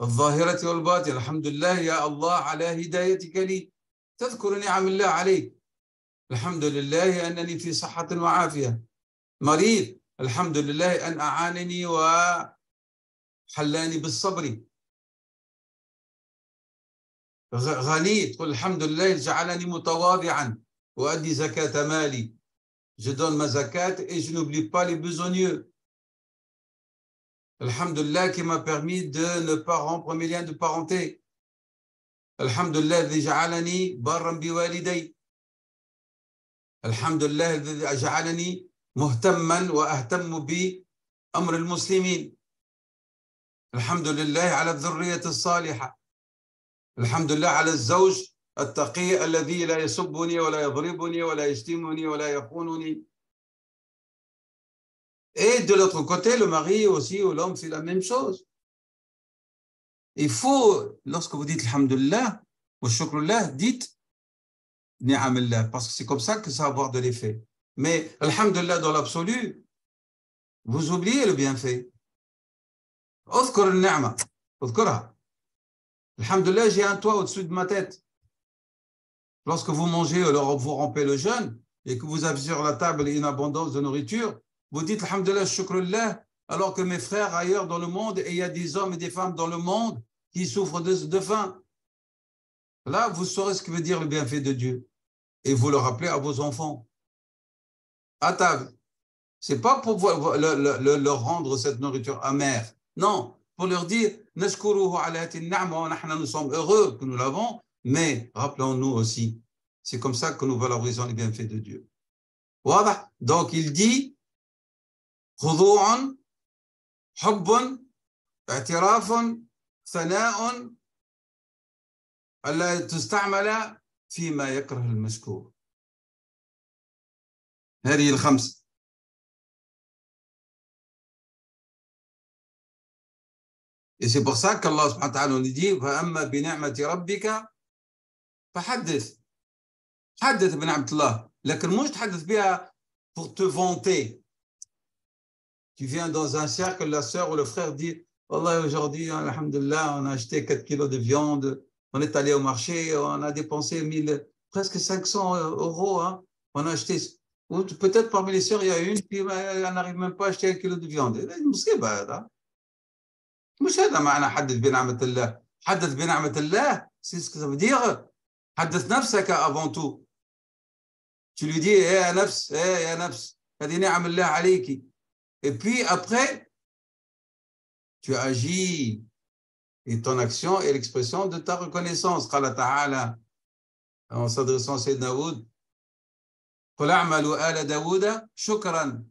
الظاهرة والباطنة، الحمد لله يا الله على هدايتك لي، تذكر نعم الله عليك، الحمد لله أنني في صحة وعافية، مريض الحمد لله أن أعانني وحلاني بالصبر، غني تقول الحمد لله جعلني متواضعا وأدي زكاة مالي، je donne ma zakat et je n'oublie pas les besogneux. Alhamdulillah qui m'a permis de ne pas rompre mes liens de parenté. Alhamdulillah الذي جعلني برا بوالدي. Alhamdulillah الذي جعلني مهتما وأهتم بأمر المسلمين. Alhamdulillah على الذرية الصالحة. Alhamdulillah على الزوج التقي الذي لا يسبني ولا يضربني ولا يشتمني ولا يخونني. Et de l'autre côté, le mari aussi ou l'homme fait la même chose. Il faut, lorsque vous dites Alhamdulillah ou Shukrullah, dites Ni'amillah, parce que c'est comme ça que ça va avoir de l'effet. Mais Alhamdulillah dans l'absolu, vous oubliez le bienfait. Uzkur al-ni'ma, uzkurha. Alhamdulillah, j'ai un toit au-dessus de ma tête. Lorsque vous mangez, alors vous rompez le jeûne et que vous avez sur la table une abondance de nourriture, vous dites Alhamdulillah, Shukrullah, alors que mes frères ailleurs dans le monde, et il y a des hommes et des femmes dans le monde qui souffrent de faim. Là, vous saurez ce que veut dire le bienfait de Dieu. Et vous le rappelez à vos enfants. À table. Ce n'est pas pour leur rendre cette nourriture amère. Non, pour leur dire nous sommes heureux que nous l'avons, mais rappelons-nous aussi, c'est comme ça que nous valorisons les bienfaits de Dieu. Voilà. Donc il dit خضوع حب اعتراف ثناء ألا تستعمل فيما يكره المشكور. هذه الخمس. Et c'est pour ça qu'Allah subhanahu wa ta'ala nous dit فأما بنعمة ربك فحدث. حدث بنعمة الله. لكن مش تحدث بها pour te vanter. Tu viens dans un cercle, la sœur ou le frère dit Wallah, aujourd'hui, alhamdulillah, on a acheté 4 kilos de viande, on est allé au marché, on a dépensé presque 500 euros. Hein. On a acheté, ou peut-être parmi les sœurs, il y a une qui n'arrive même pas à acheter 1 kilo de viande. مصيبة هذا. مش هذا معنى حدث بنعمة الله. حدث بنعمة الله, c'est ce que ça veut dire. حدث نفسك avant tout. Tu lui dis, يا نفس, يا نفس, هذه نعم الله عليك. Et puis après, tu agis et ton action est l'expression de ta reconnaissance. قال تعالى en s'adressant à Sayyidina Daoud, قل اعملوا آل داود شكرا.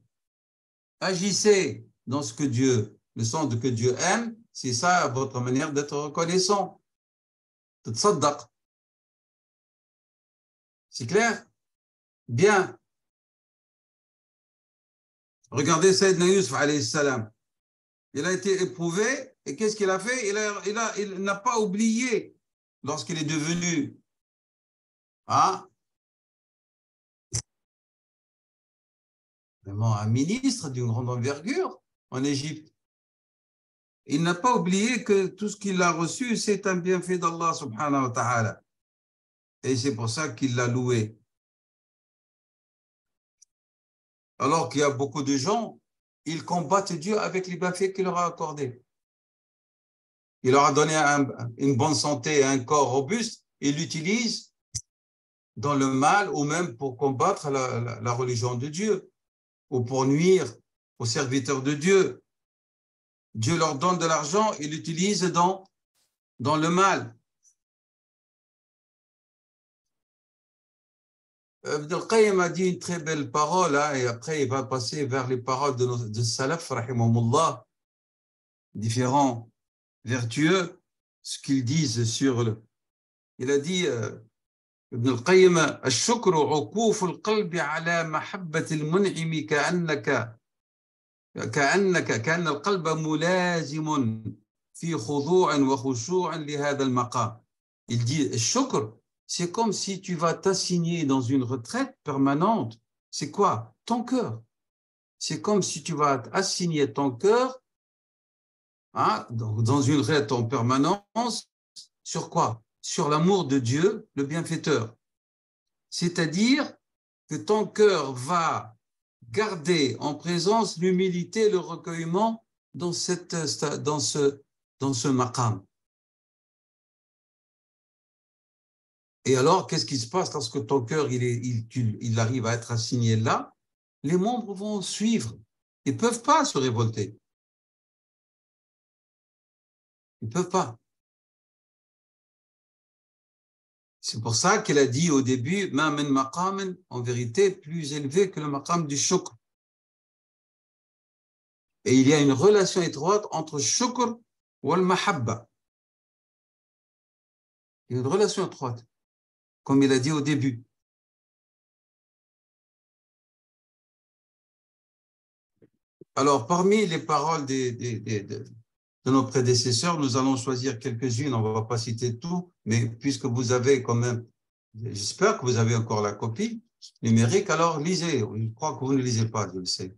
Agissez dans ce que Dieu, le sens de que Dieu aime, c'est ça votre manière d'être reconnaissant. تتصدق. C'est clair? Bien. Regardez Sayyidina Yusuf alayhi salam. Il a été éprouvé et qu'est-ce qu'il a fait? Il n'a pas oublié lorsqu'il est devenu vraiment un ministre d'une grande envergure en Égypte. Il n'a pas oublié que tout ce qu'il a reçu, c'est un bienfait d'Allah subhanahu wa ta'ala. Et c'est pour ça qu'il l'a loué. Alors qu'il y a beaucoup de gens, ils combattent Dieu avec les bienfaits qu'il leur a accordés. Il leur a donné une bonne santé, un corps robuste, ils l'utilisent dans le mal ou même pour combattre la religion de Dieu ou pour nuire aux serviteurs de Dieu. Dieu leur donne de l'argent, ils l'utilisent dans le mal. Ibn al-Qayyim a dit une très belle parole, hein, et après il va passer vers les paroles de Salaf, rahimahumullah, différents vertueux, ce qu'ils disent sur le. Il a dit, Ibn al-Qayyim, الشكر عكوف القلب على محبة المنعم كأن القلب ملازم في خضوع وخشوع لهذا المقام. Il dit, الشكر, c'est comme si tu vas t'assigner dans une retraite permanente. C'est quoi? Ton cœur. C'est comme si tu vas assigner ton cœur dans une retraite en permanence. Sur quoi? Sur l'amour de Dieu, le bienfaiteur. C'est-à-dire que ton cœur va garder en présence l'humilité, le recueillement dans ce maqam. Et alors, qu'est-ce qui se passe lorsque ton cœur il arrive à être assigné là? Les membres vont suivre. Ils ne peuvent pas se révolter. Ils ne peuvent pas. C'est pour ça qu'il a dit au début, ma min maqamin, en vérité, plus élevé que le maqam du shukr. Et il y a une relation étroite entre shukr et mahabba. Il y a une relation étroite, comme il a dit au début. Alors, parmi les paroles de nos prédécesseurs, nous allons choisir quelques-unes, on ne va pas citer tout, mais puisque vous avez quand même, j'espère que vous avez encore la copie numérique, alors lisez. Je crois que vous ne lisez pas, je le sais.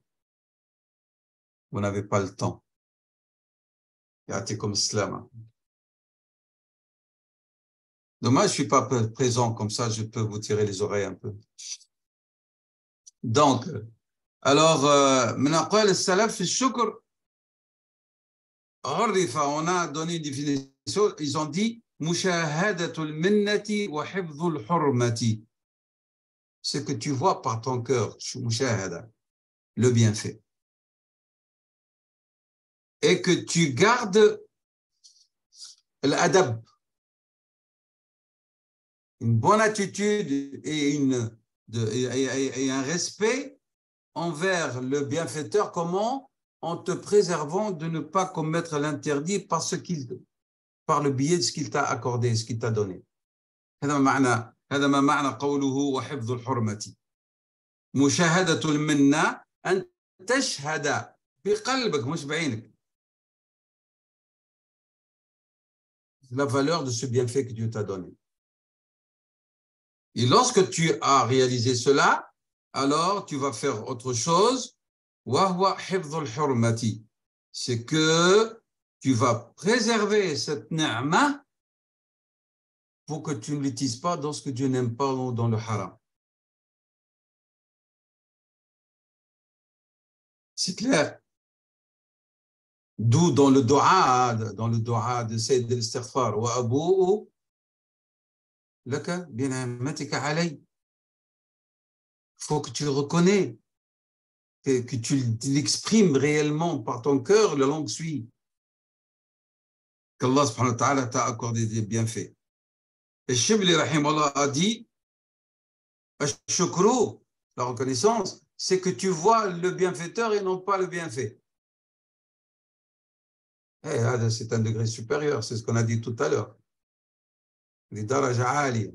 Vous n'avez pas le temps. C'est comme slam. Dommage, je ne suis pas présent, comme ça je peux vous tirer les oreilles un peu. Donc, alors, من أقوال السلف في الشكر عرف, on a donné une définition, ils ont dit مشاهدة المنة وحفظ الحرمة. Ce que tu vois par ton cœur, مشاهدة, le bienfait. Et que tu gardes l'adab, une bonne attitude et un respect envers le bienfaiteur. Comment? En te préservant de ne pas commettre l'interdit par le biais de ce qu'il t'a accordé, ce qu'il t'a donné. هذا ما معنى قوله وحفظ الحرمة. مشاهدة المنة أن تشهد بقلبك مش بعينك la valeur de ce bienfait que Dieu t'a donné. Et lorsque tu as réalisé cela, alors tu vas faire autre chose. وهو حفظ الحرمة. C'est que tu vas préserver cette ni'ma pour que tu ne l'utilises pas dans ce que Dieu n'aime pas ou dans le haram. C'est clair. D'où dans le doua de Sayyid al-Istighfar, wa abou'u laka bi ni'matika alay. Il faut que tu le reconnais, que tu l'exprimes réellement par ton cœur, la langue suit. Qu'Allah subhanahu wa ta'ala t'a accordé des bienfaits. Et Shibli rahimahullah a dit, Shukru, la reconnaissance, c'est que tu vois le bienfaiteur et non pas le bienfait. C'est un degré supérieur, c'est ce qu'on a dit tout à l'heure. Les daraja aliya.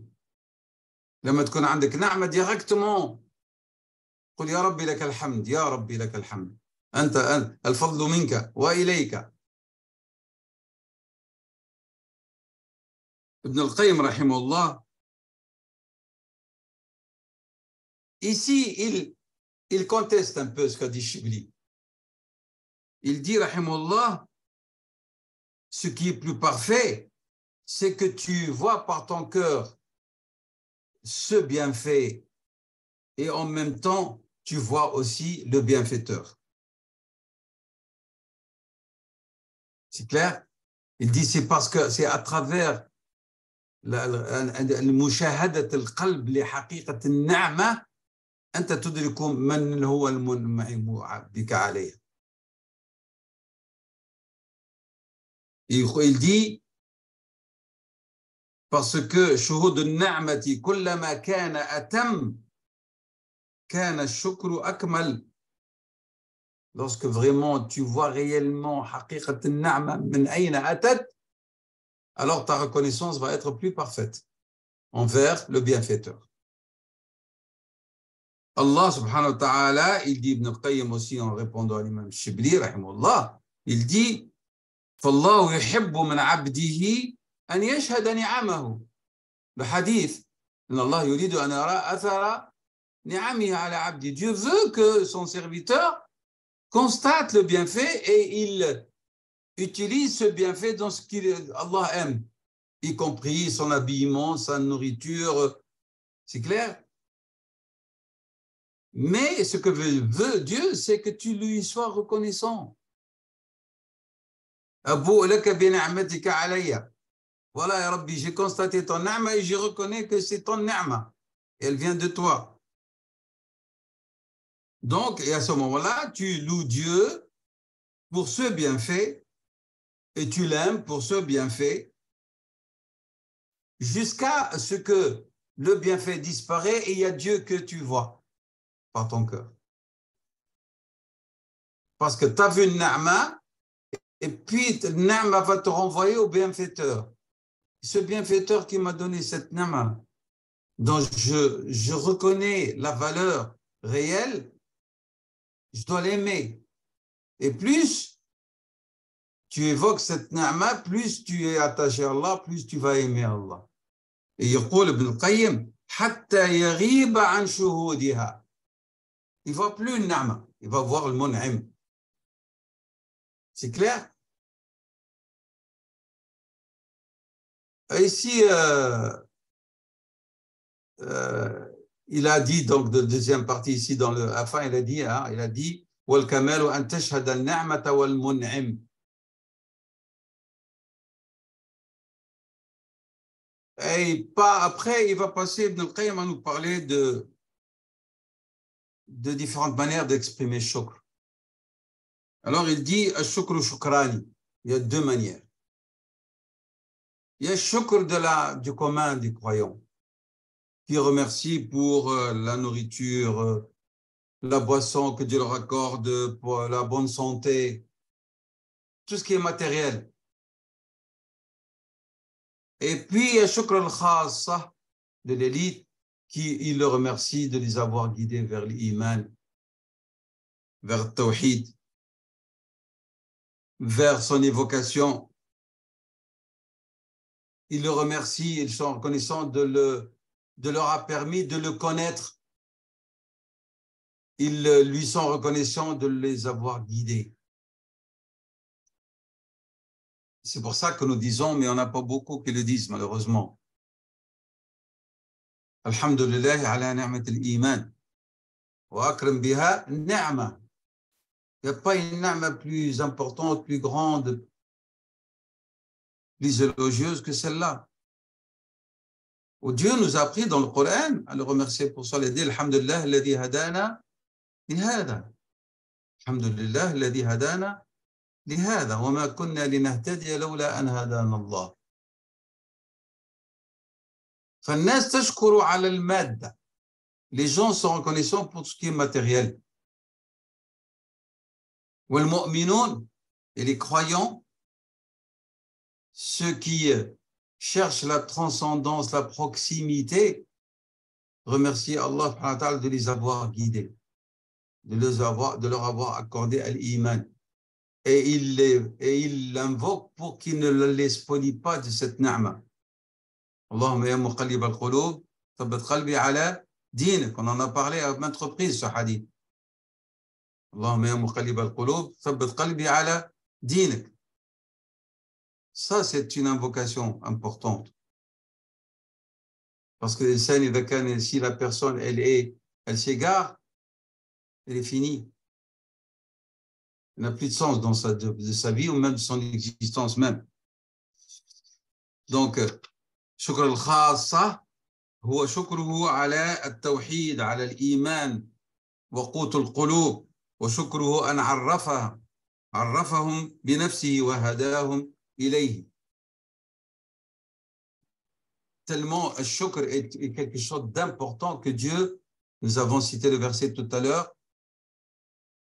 لما تكون عندك نعمة directement قل يا ربي لك الحمد يا ربي لك الحمد أنت الفضل منك وإليك. Ibn al-Qayyim rahimahullah, ici il conteste un peu ce qu'a dit Shibli. Il dit rahimahullah, ce qui est plus parfait, c'est que tu vois par ton cœur ce bienfait et en même temps, tu vois aussi le bienfaiteur. C'est clair? Il dit c'est parce que c'est à travers المشاهدة القلب لحقيقة النعمة أنت تدرك من هو المنعم بك عليه. Il dit parce que شهود النعمة كلما كان أتم كان الشكر أكمل. Lorsque vraiment tu vois réellement حقيقة النعمة من أين أتت, alors ta reconnaissance va être plus parfaite envers le bienfaiteur. Allah subhanahu wa ta'ala, il dit Ibn al-Qayyim aussi en répondant à l'imam Shibli, rahimahullah, il dit فالله يحب من عبده أن يشهد نعمه. Le hadith, Allah يريد أن يرى أثر نعمه على عبده. Dieu veut que son serviteur constate le bienfait et il utilise ce bienfait dans ce qu'Allah aime, y compris son habillement, sa nourriture. C'est clair? Mais ce que veut Dieu, c'est que tu lui sois reconnaissant. Abou laka bi ni'matika alayya. Voilà, ya Rabbi, j'ai constaté ton ni'ma et je reconnais que c'est ton ni'ma. Elle vient de toi. Donc, et à ce moment-là, tu loues Dieu pour ce bienfait et tu l'aimes pour ce bienfait jusqu'à ce que le bienfait disparaît et il y a Dieu que tu vois par ton cœur. Parce que tu as vu une ni'ma et puis le ni'ma va te renvoyer au bienfaiteur. Ce bienfaiteur qui m'a donné cette ni'ma, dont je reconnais la valeur réelle, je dois l'aimer. Et plus tu évoques cette ni'ma, plus tu es attaché à Allah, plus tu vas aimer Allah. Et يقول ابن القيم حتى يغيب عن شهودها. Il ne voit plus une ni'ma, il va voir le mun'im. C'est clair? Ici, il a dit, donc, de deuxième partie, ici, dans le fin, il a dit, وَالْكَمَالُ أَن تَشْهَدَ النِّعْمَةَ وَالْمُنْعِمِ. Et pas après, il va passer Ibn al-Qayyim à nous parler de différentes manières d'exprimer shukr. Alors, il dit, al-shukru shukrani. Il y a deux manières. Il y a le shukr du commun des croyants, qui remercie pour la nourriture, la boisson que Dieu leur accorde, pour la bonne santé, tout ce qui est matériel. Et puis, il y a shukr al-khassa de l'élite, il le remercie de les avoir guidés vers l'iman, vers le tawhid, vers son évocation. Il le remercie, ils sont reconnaissants de leur a permis de le connaître ils lui sont reconnaissants de les avoir guidés. C'est pour ça que nous disons, mais on n'a pas beaucoup qui le disent malheureusement. Alhamdulillah ala ni'mat al-iman. Wa akram biha ni'ma. Il n'y a pas une ni'ma plus importante, plus grande, plus élogieuse que celle-là. Où Dieu nous a appris dans le Coran à le remercier pour ça. Il a dit, Alhamdulillah alladhi hadana lihada. Alhamdulillah alladhi hadana lihada. Wa ma kunna linahtadiya lawla an hadana Allah. فالناس تشكر على المادة. Les gens sont reconnaissants pour ce qui est matériel. والمؤمنون, et les croyants, ceux qui cherchent la transcendance, la proximité, remercier Allah de les avoir guidés, de leur avoir accordé al-iman. Et il l'invoque pour qu'il ne les spolie pas de cette ni'ma. Allahumma ya muqallib al-qulub, thabbat qalbi ala dinik. On en a parlé à maintes reprises, ce hadith. Allahumma ya muqallib al-qulub, thabbat qalbi ala dinik. Ça, c'est une invocation importante. Parce que si la personne, elle s'égare, elle est finie. Elle n'a plus de sens dans de sa vie ou même de son existence même. Donc, شكر الخاصة هو شكره على التوحيد على الإيمان وقوت القلوب وشكره أن عرفهم بنفسه وهداهم إليه. Tellement le shukr est quelque chose d'important que Dieu, nous avons cité le verset tout à l'heure,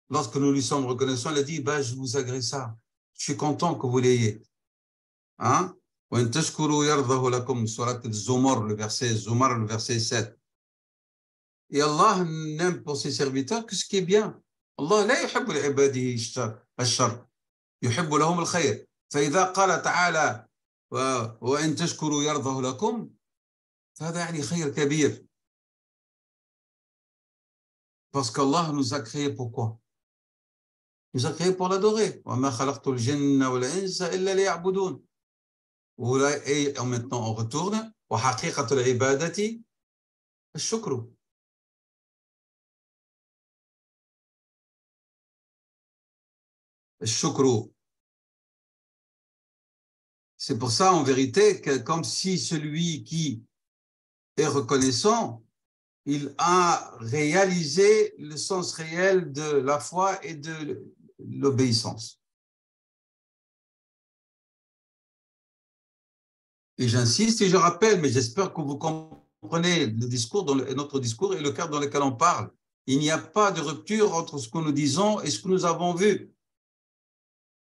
lorsque nous lui sommes reconnaissants, il a dit, je vous agrée ça, je suis content que vous l'ayez. Hein? وَإِن تَشْكُرُوا يَرْضَهُ لَكُمْ, surat al-Zumar, le verset 7. Et Allah n'aime pour ses serviteurs que ce qui est bien. Allah لا يحب لعباده الشر, يحب لهم الخير. فإذا قال تعالى وإن تشكروا يرضه لكم, فهذا يعني خير كبير. Parce qu'Allah nous a créés pourquoi? Il nous a créés pour l'adorer. وَمَا خَلَقْتُ الْجِنَّ وَالْإِنسَ إِلَّا لِيَعْبُدُونَ. Et maintenant on retourne وحقيقة العبادة الشكر. الشكر. C'est pour ça en vérité que comme si celui qui est reconnaissant, il a réalisé le sens réel de la foi et de l'obéissance. Et j'insiste et je rappelle, mais j'espère que vous comprenez le discours, notre discours et le cadre dans lequel on parle. Il n'y a pas de rupture entre ce que nous disons et ce que nous avons vu.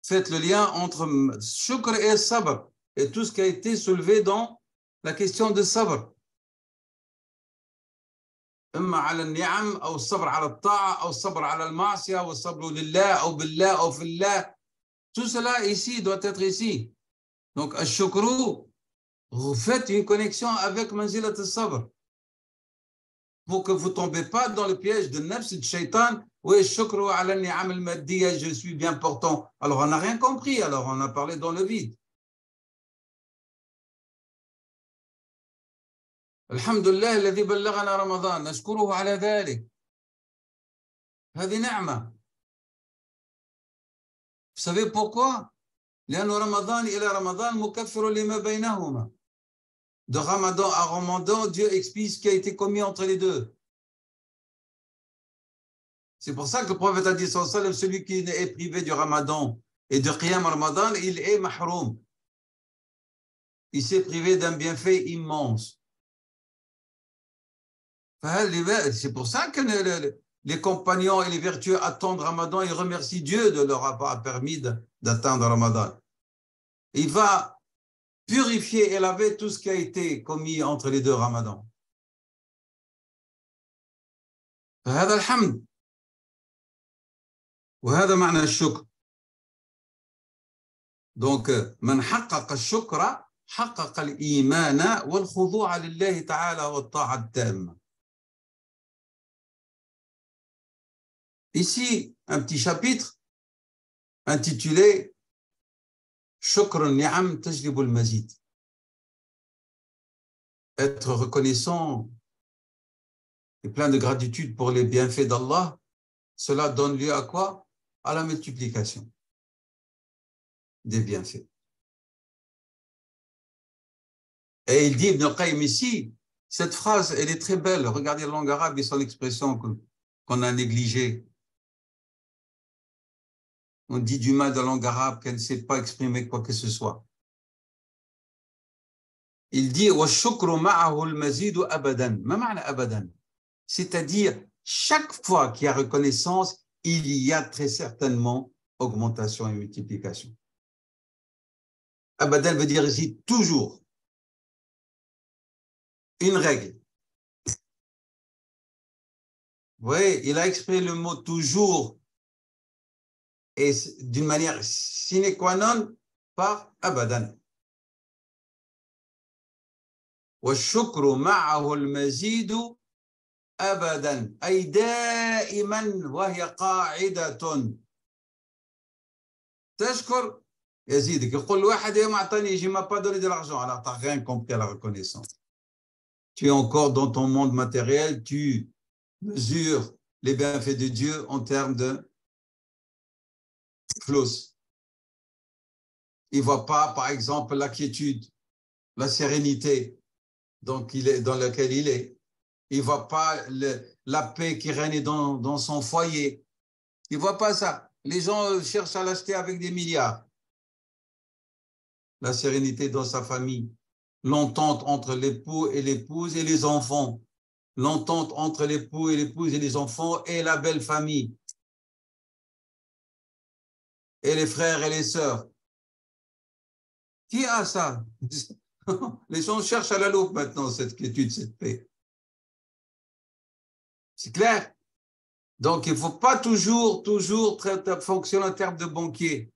Faites le lien entre shukr et sabr et tout ce qui a été soulevé dans la question de sabr. إما على النعم أو الصبر على الطاعة أو الصبر على المعصية أو الصبر لله أو بالله أو في الله. Tout cela ici doit être ici. Donc, al-shukru, vous faites une connexion avec manzilat al-sabr pour que vous ne tombez pas dans le piège de nafs et de shaitan. Oui, shukru ala ni'am al-maddiya, je suis bien portant. Alors, on n'a rien compris, alors on a parlé dans le vide. الحمد لله الذي بلغنا رمضان نشكره على ذلك. هذه نعمة. Vous savez pourquoi? لأن رمضان إلى رمضان مكفر لما بينهما. De Ramadan à Ramadan, Dieu explique ce qui a été commis entre les deux. C'est pour ça que le prophète a dit, celui qui est privé du Ramadan et de Qiyam Ramadan, il est mahroum. Il s'est privé d'un bienfait immense. C'est pour ça que les compagnons et les vertueux attendent Ramadan et remercient Dieu de leur avoir permis d'atteindre Ramadan. Il va purifier et laver tout ce qui a été commis entre les deux Ramadans. فهذا الحمد وهذا معنى الشكر. Donc من حقق الشكر حقق الإيمان والخضوع لله تعالى والطاعة التامة. Ici, un petit chapitre intitulé Shukr ni'am tajlib al-mazid. Être reconnaissant et plein de gratitude pour les bienfaits d'Allah, cela donne lieu à quoi? À la multiplication des bienfaits. Et il dit, Ibn al-Qayyim ici, cette phrase, elle est très belle. Regardez la langue arabe et son expression qu'on a négligée. On dit du mal de la langue arabe qu'elle ne sait pas exprimer quoi que ce soit. Il dit, وَالشُّكْرُ مَعَهُ الْمَزِيدُ أَبَدًا. ما معنى أبدًا? C'est-à-dire, chaque fois qu'il y a reconnaissance, il y a très certainement augmentation et multiplication. Abadan veut dire ici toujours. Une règle. Vous voyez, il a exprimé le mot toujours et d'une manière sine qua non par abadan. والشكر معه المزيد أبدا أي دائما وهي قاعدة تشكر يزيدك. يقول واحد يوم أعطاني يجي ما pas donné de l'argent, alors tu n'as rien compris à la reconnaissance. Tu es encore dans ton monde matériel, tu mesures les bienfaits de Dieu en termes de flous. Il ne voit pas, par exemple, la quiétude, la sérénité dans laquelle il est. Il ne voit pas la paix qui règne dans son foyer. Il ne voit pas ça. Les gens cherchent à l'acheter avec des milliards. La sérénité dans sa famille, l'entente entre l'époux et l'épouse et les enfants, l'entente entre l'époux et l'épouse et les enfants et la belle famille, et les frères et les sœurs. Qui a ça? Les gens cherchent à la loupe maintenant cette quiétude, cette paix. C'est clair? Donc, il ne faut pas toujours fonctionner en termes de banquier.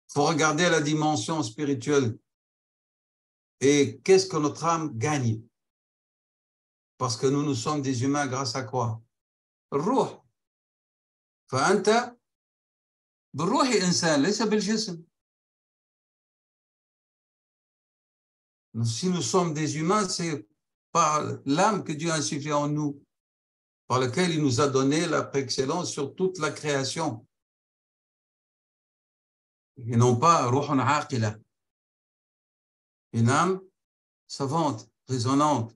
Il faut regarder la dimension spirituelle. Et qu'est-ce que notre âme gagne? Parce que nous sommes des humains grâce à quoi? Ruh. فأنت بالروح إنسان ليس بالجسم. Si nous sommes des humains, c'est par l'âme que Dieu a insufflé en nous, par lequel il nous a donné la préexcellence sur toute la création. Et non pas ruhun aqila, une âme savante, raisonnante.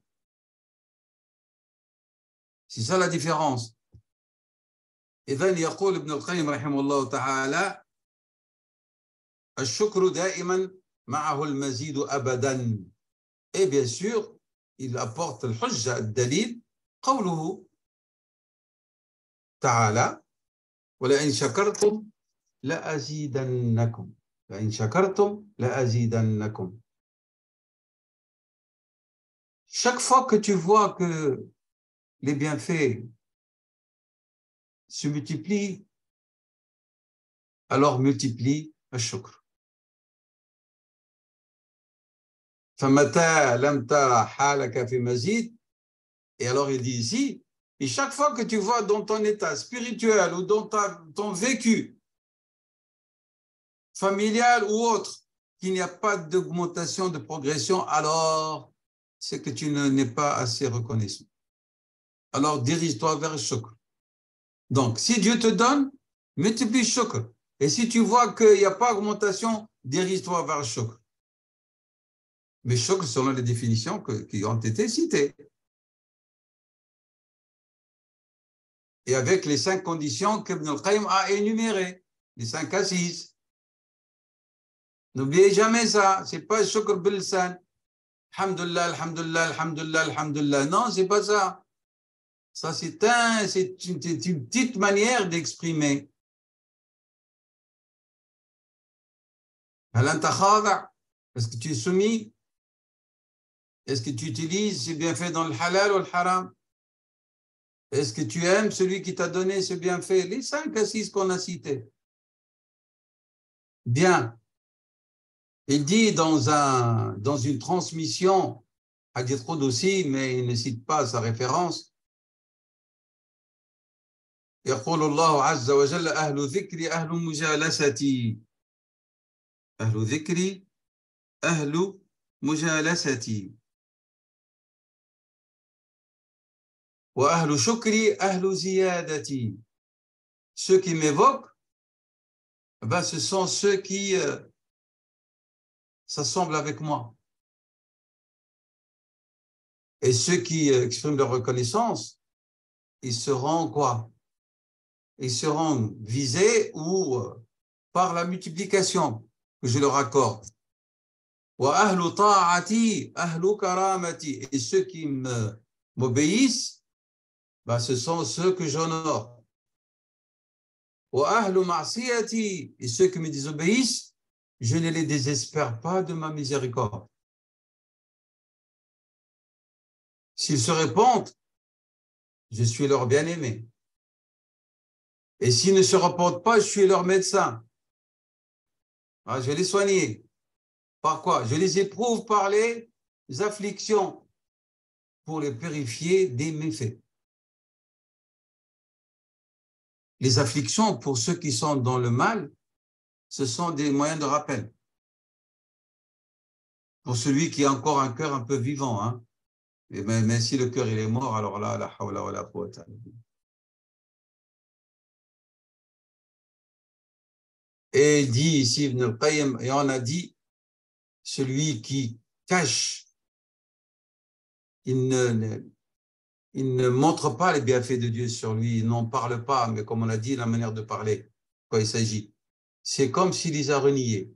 C'est ça la différence. إذن يقول ابن القيم رحمه الله تعالى الشكر دائما معه المزيد أبدا. Et bien sûr, il apporte le hujja, le dalil, قوله تعالى ولئن شكرتم لأزيدنكم لئن شكرتم لأزيدنكم. Chaque fois que tu vois que les bienfaits se multiplient, alors multiplie le shukr. فمتى لم ترى حالك في مزيد. Et alors il dit ici, et chaque fois que tu vois dans ton état spirituel ou dans ton vécu familial ou autre qu'il n'y a pas d'augmentation, de progression, alors c'est que tu n'es pas assez reconnaissant. Alors dirige-toi vers le shukr. Donc si Dieu te donne, multiplie le shukr. Et si tu vois qu'il n'y a pas d'augmentation, dirige-toi vers le shukr. Mais shukr selon les définitions qui ont été citées. Et avec les 5 conditions qu'Ibn al-Qayyim a énumérées, les 5 assises. N'oubliez jamais ça, c'est pas shukr bil-lisan. Alhamdulillah, alhamdulillah, alhamdulillah, alhamdulillah. Non, c'est pas ça. Ça, c'est une petite manière d'exprimer. Est-ce que tu es soumis? Est-ce que tu utilises ces bienfaits dans le halal ou le haram? Est-ce que tu aimes celui qui t'a donné ce bienfait? Les 5 assises qu'on a citées. Bien. Il dit dans une transmission, Hadith Qudsi, mais il ne cite pas sa référence, يقول الله عز وجل أهل ذكري أهل مجالستي أهل ذكري أهل مجالستي وأهل شكري أهل زيادتي. Ceux qui m'évoquent, ben, ce sont ceux qui s'assemblent avec moi. Et ceux qui expriment leur reconnaissance, ils seront quoi? Ils seront visés ou par la multiplication que je leur accorde. وأهل طاعتي أهل كرامتي. Et ceux qui m'obéissent, ben, ce sont ceux que j'honore. وأهل معصيتي. Et ceux qui me désobéissent, je ne les désespère pas de ma miséricorde. S'ils se répandent, je suis leur bien-aimé. Et s'ils ne se repentent pas, je suis leur médecin. Ah, je vais les soigner. Par quoi? Je les éprouve par les afflictions pour les purifier des méfaits. Les afflictions, pour ceux qui sont dans le mal, ce sont des moyens de rappel. Pour celui qui a encore un cœur un peu vivant, hein. Mais si le cœur il est mort, alors là, la hawla wa la quwwata. Et il dit ici, Ibn al-Qayyim, et on a dit, celui qui cache, il ne montre pas les bienfaits de Dieu sur lui, il n'en parle pas, mais comme on a dit, la manière de parler, quand il s'agit. C'est comme s'il les a reniés.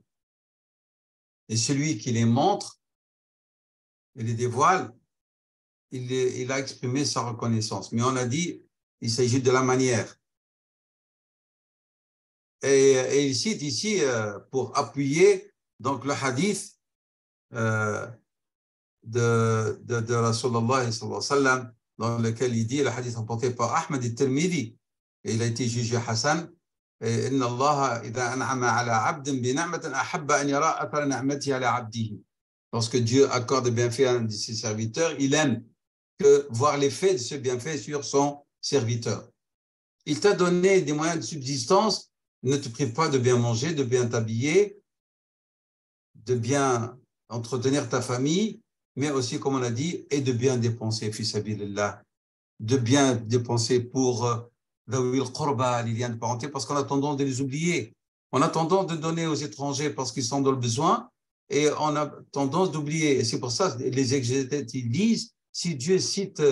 Et celui qui les montre, il les dévoile, il a exprimé sa reconnaissance. Mais on a dit, il s'agit de la manière. Et il cite ici, pour appuyer donc le hadith de Rasulullah sallallahu alayhi wa sallam, dans lequel il dit, le hadith rapporté par Ahmed al-Tirmidhi, et il a été jugé Hassan, إن الله إذا أنعم على عبد بنعمة أحب أن يرى أثر نعمته على عبده. Lorsque Dieu accorde des bienfaits à un de ses serviteurs, il aime que voir l'effet de ce bienfait sur son serviteur. Il t'a donné des moyens de subsistance, ne te prive pas de bien manger, de bien t'habiller, de bien entretenir ta famille, mais aussi, comme on a dit, et de bien dépenser, fi sabilillah, de bien dépenser pour les liens de parenté, parce qu'on a tendance de les oublier. On a tendance de donner aux étrangers parce qu'ils sont dans le besoin, et on a tendance d'oublier. Et c'est pour ça que les exégètes, ils disent, si Dieu cite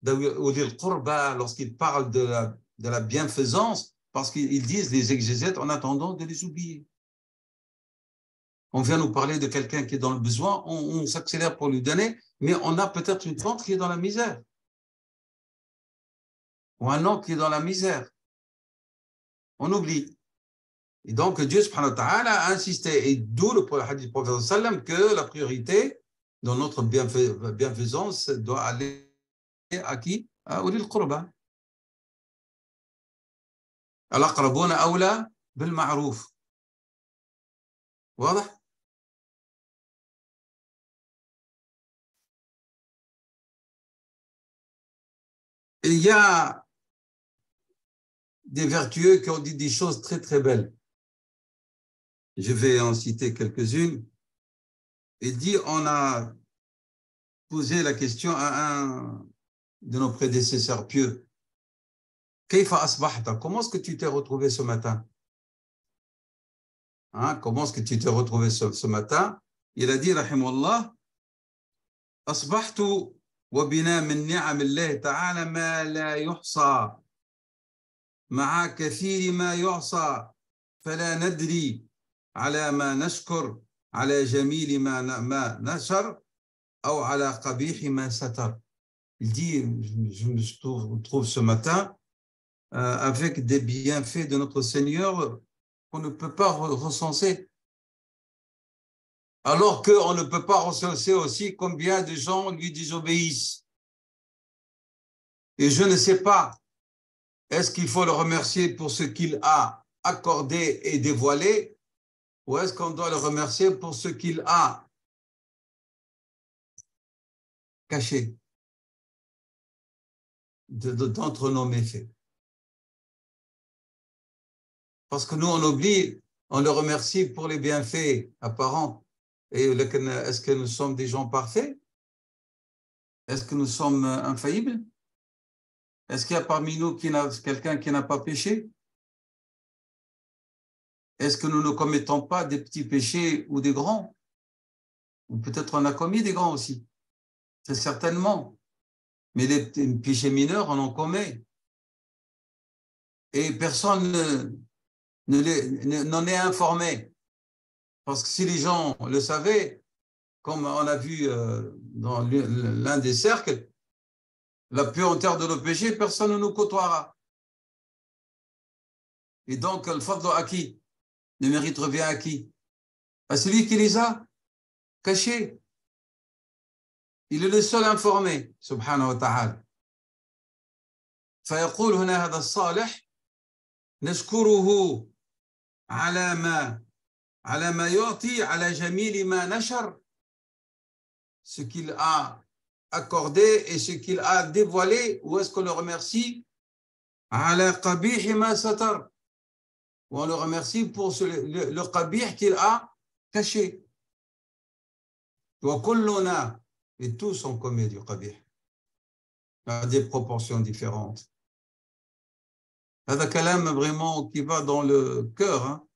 lorsqu'il parle de la bienfaisance, parce qu'ils disent, les exégètes, on a tendance de les oublier. On vient nous parler de quelqu'un qui est dans le besoin, on s'accélère pour lui donner, mais on a peut-être une tante qui est dans la misère, ou un oncle qui est dans la misère. On oublie. Et donc, Dieu subhanahu wa ta'ala a insisté, et d'où le hadith du prophète sallam, que la priorité dans notre bienfaisance doit aller à qui? À ulil qurba. Al-aqrabuna awla bil ma'ruf. واضح؟ Il y a des vertueux qui ont dit des choses très très belles. Je vais en citer quelques-unes. Il dit, on a posé la question à un de nos prédécesseurs pieux. Kayfa asbahta? Comment est-ce que tu t'es retrouvé ce matin? Hein? Comment est-ce que tu t'es retrouvé ce matin? Il a dit, rahimahullah, asbahtu wa bina min ni'am Allah ta'ala ma la yuhsa ma'a kathiri ma yuhsa fala nadri ala ma nashkur ala jamili ma nashar ou ala qabihi ma satar. Il dit, je me trouve ce matin avec des bienfaits de notre Seigneur qu'on ne peut pas recenser. Alors qu'on ne peut pas recenser aussi combien de gens lui désobéissent. Et je ne sais pas, est-ce qu'il faut le remercier pour ce qu'il a accordé et dévoilé, ou est-ce qu'on doit le remercier pour ce qu'il a caché d'entre nos méfaits? Parce que nous, on oublie, on le remercie pour les bienfaits apparents. Et est-ce que nous sommes des gens parfaits? Est-ce que nous sommes infaillibles? Est-ce qu'il y a parmi nous quelqu'un qui n'a pas péché? Est-ce que nous ne commettons pas des petits péchés ou des grands? Ou peut-être on a commis des grands aussi. Très certainement. Mais les péchés mineurs, on en commet. Et personne n'en est informé. Parce que si les gens le savaient, comme on a vu dans l'un des cercles, la puanteur de nos péchés, personne ne nous côtoiera. Et donc, le fadl à qui? Le mérite revient à qui? À celui qui les a cachés. Il est le seul informé, subhanahu wa ta'ala. فيقول هنا هذا الصالح نشكره على ما يعطي على جميل ما نشر, ce qu'il a accordé et ce qu'il a dévoilé. Ou est-ce qu'on le remercie? على قبيح ما ستر, ou on le remercie pour le qabih qu'il a caché. وكلنا, et tous ont commis du qabih à des proportions différentes. هذا كلام vraiment qui va dans le cœur, hein.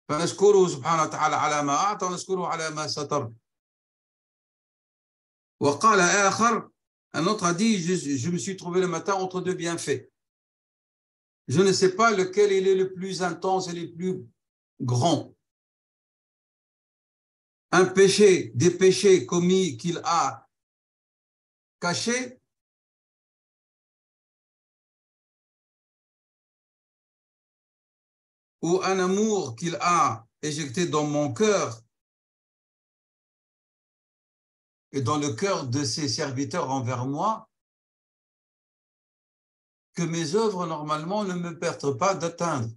فنشكره سبحانه وتعالى على ما أعطى ونشكره على ما ستر. وقال آخر, un autre a dit, je me suis trouvé le matin entre deux bienfaits. Je ne sais pas lequel il est le plus intense et le plus grand. Un péché, des péchés commis qu'il a cachés, ou un amour qu'il a éjecté dans mon cœur et dans le cœur de ses serviteurs envers moi, que mes œuvres normalement ne me permettent pas d'atteindre.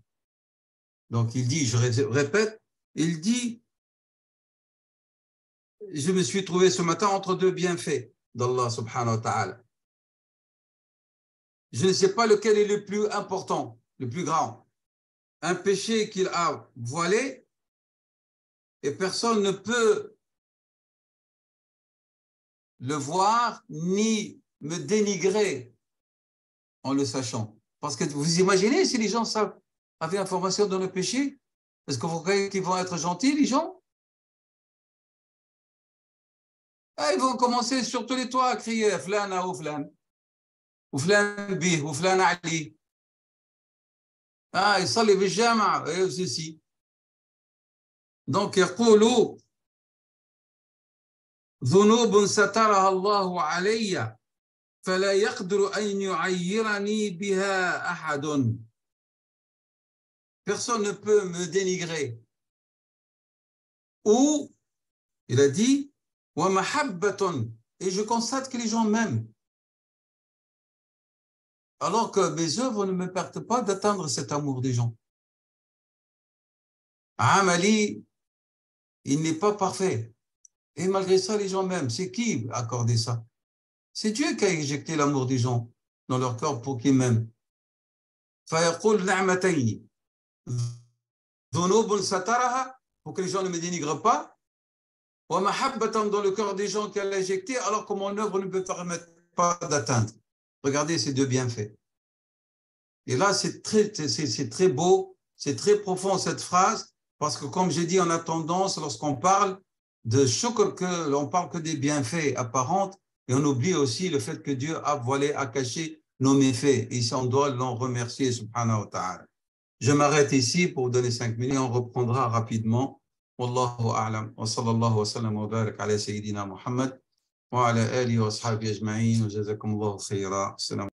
Donc il dit, je répète, il dit, je me suis trouvé ce matin entre deux bienfaits d'Allah subhanahu wa ta'ala. Je ne sais pas lequel est le plus important, le plus grand. Un péché qu'il a voilé et personne ne peut le voir ni me dénigrer en le sachant. Parce que vous imaginez si les gens avaient information dans le péché, est-ce que vous croyez qu'ils vont être gentils, les gens? Ils vont commencer sur tous les toits à crier Flana ou Flan, ou Flan Bih, ou Flan Ali. يصلي في الجامع ceci. Donc يقولوا ذنوب سترها الله علي فلا يقدر أن يعيرني بها أحد. Personne ne peut me dénigrer. Ou, il a dit, ومحبة, et je constate que les gens m'aiment. Alors que mes œuvres ne me permettent pas d'atteindre cet amour des gens. Amali, il n'est pas parfait. Et malgré ça, les gens m'aiment. C'est qui a accordé ça? C'est Dieu qui a éjecté l'amour des gens dans leur cœur pour qu'ils m'aiment. فيقول نعمتين ذنوب سترها, pour que les gens ne me dénigrent pas, ومحبة, dans le cœur des gens qu'elle a éjecté, alors que mon œuvre ne me permet pas d'atteindre. Regardez ces deux bienfaits. Et là, c'est très beau, c'est très profond cette phrase, parce que comme j'ai dit, on a tendance, lorsqu'on parle de shukr, on parle que des bienfaits apparents, et on oublie aussi le fait que Dieu a voilé, a caché nos méfaits. Et ici, on doit l'en remercier, subhanahu wa ta'ala. Je m'arrête ici pour donner 5 minutes, on reprendra rapidement. Wallahu a'lam, wa sallallahu wa sallam wa barak ala sayyidina Muhammad, wa ala alihi wa ashabihi ajma'in, wa jazakumullahu khayra. Salam.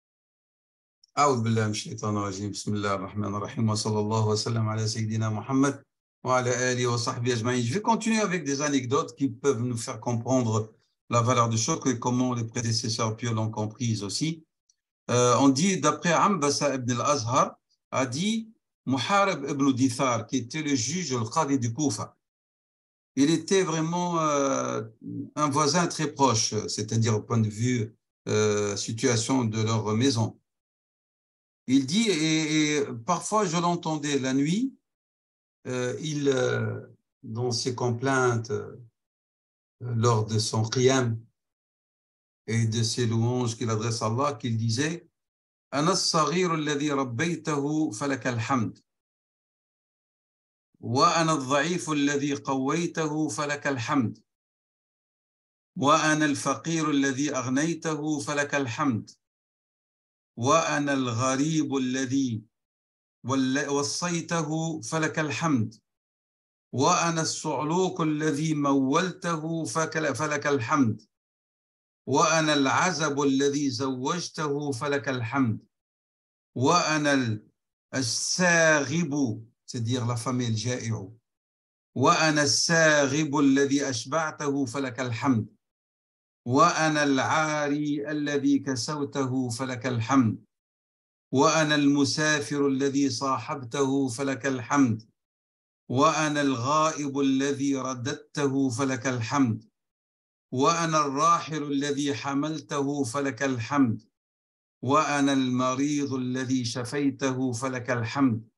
أعوذ بالله من الشيطان الرجيم. بسم الله الرحمن الرحيم وصلى الله وسلم على سيدنا محمد وعلى آله وصحبه أجمعين. Je vais continuer avec des anecdotes qui peuvent nous faire comprendre la valeur du shukr et comment les prédécesseurs pieux l'ont comprise aussi. On dit, d'après Ambasa ibn al-Azhar, a dit Muharib ibn Dithar, qui était le juge, le qadi du Koufa. Il était vraiment un voisin très proche, c'est-à-dire au point de vue situation de leur maison. Il dit, et parfois je l'entendais la nuit, dans ses complaintes, lors de son qiyam et de ses louanges qu'il adresse à Allah, qu'il disait أنا الصغير الذي ربيته فلك الحمد وأنا الضعيف الذي قويته فلك الحمد وأنا الفقير الذي أغنيته فلك الحمد وأنا الغريب الذي وصيته فلك الحمد وأنا الصعلوك الذي مولته فلك الحمد وأنا العزب الذي زوجته فلك الحمد وأنا الساغب c'est-à-dire la femme الجائع وأنا الساغب الذي أشبعته فلك الحمد وأنا العاري الذي كسوته فلك الحمد وأنا المسافر الذي صاحبته فلك الحمد وأنا الغائب الذي رددته فلك الحمد وأنا الراحل الذي حملته فلك الحمد وأنا المريض الذي شفيته فلك الحمد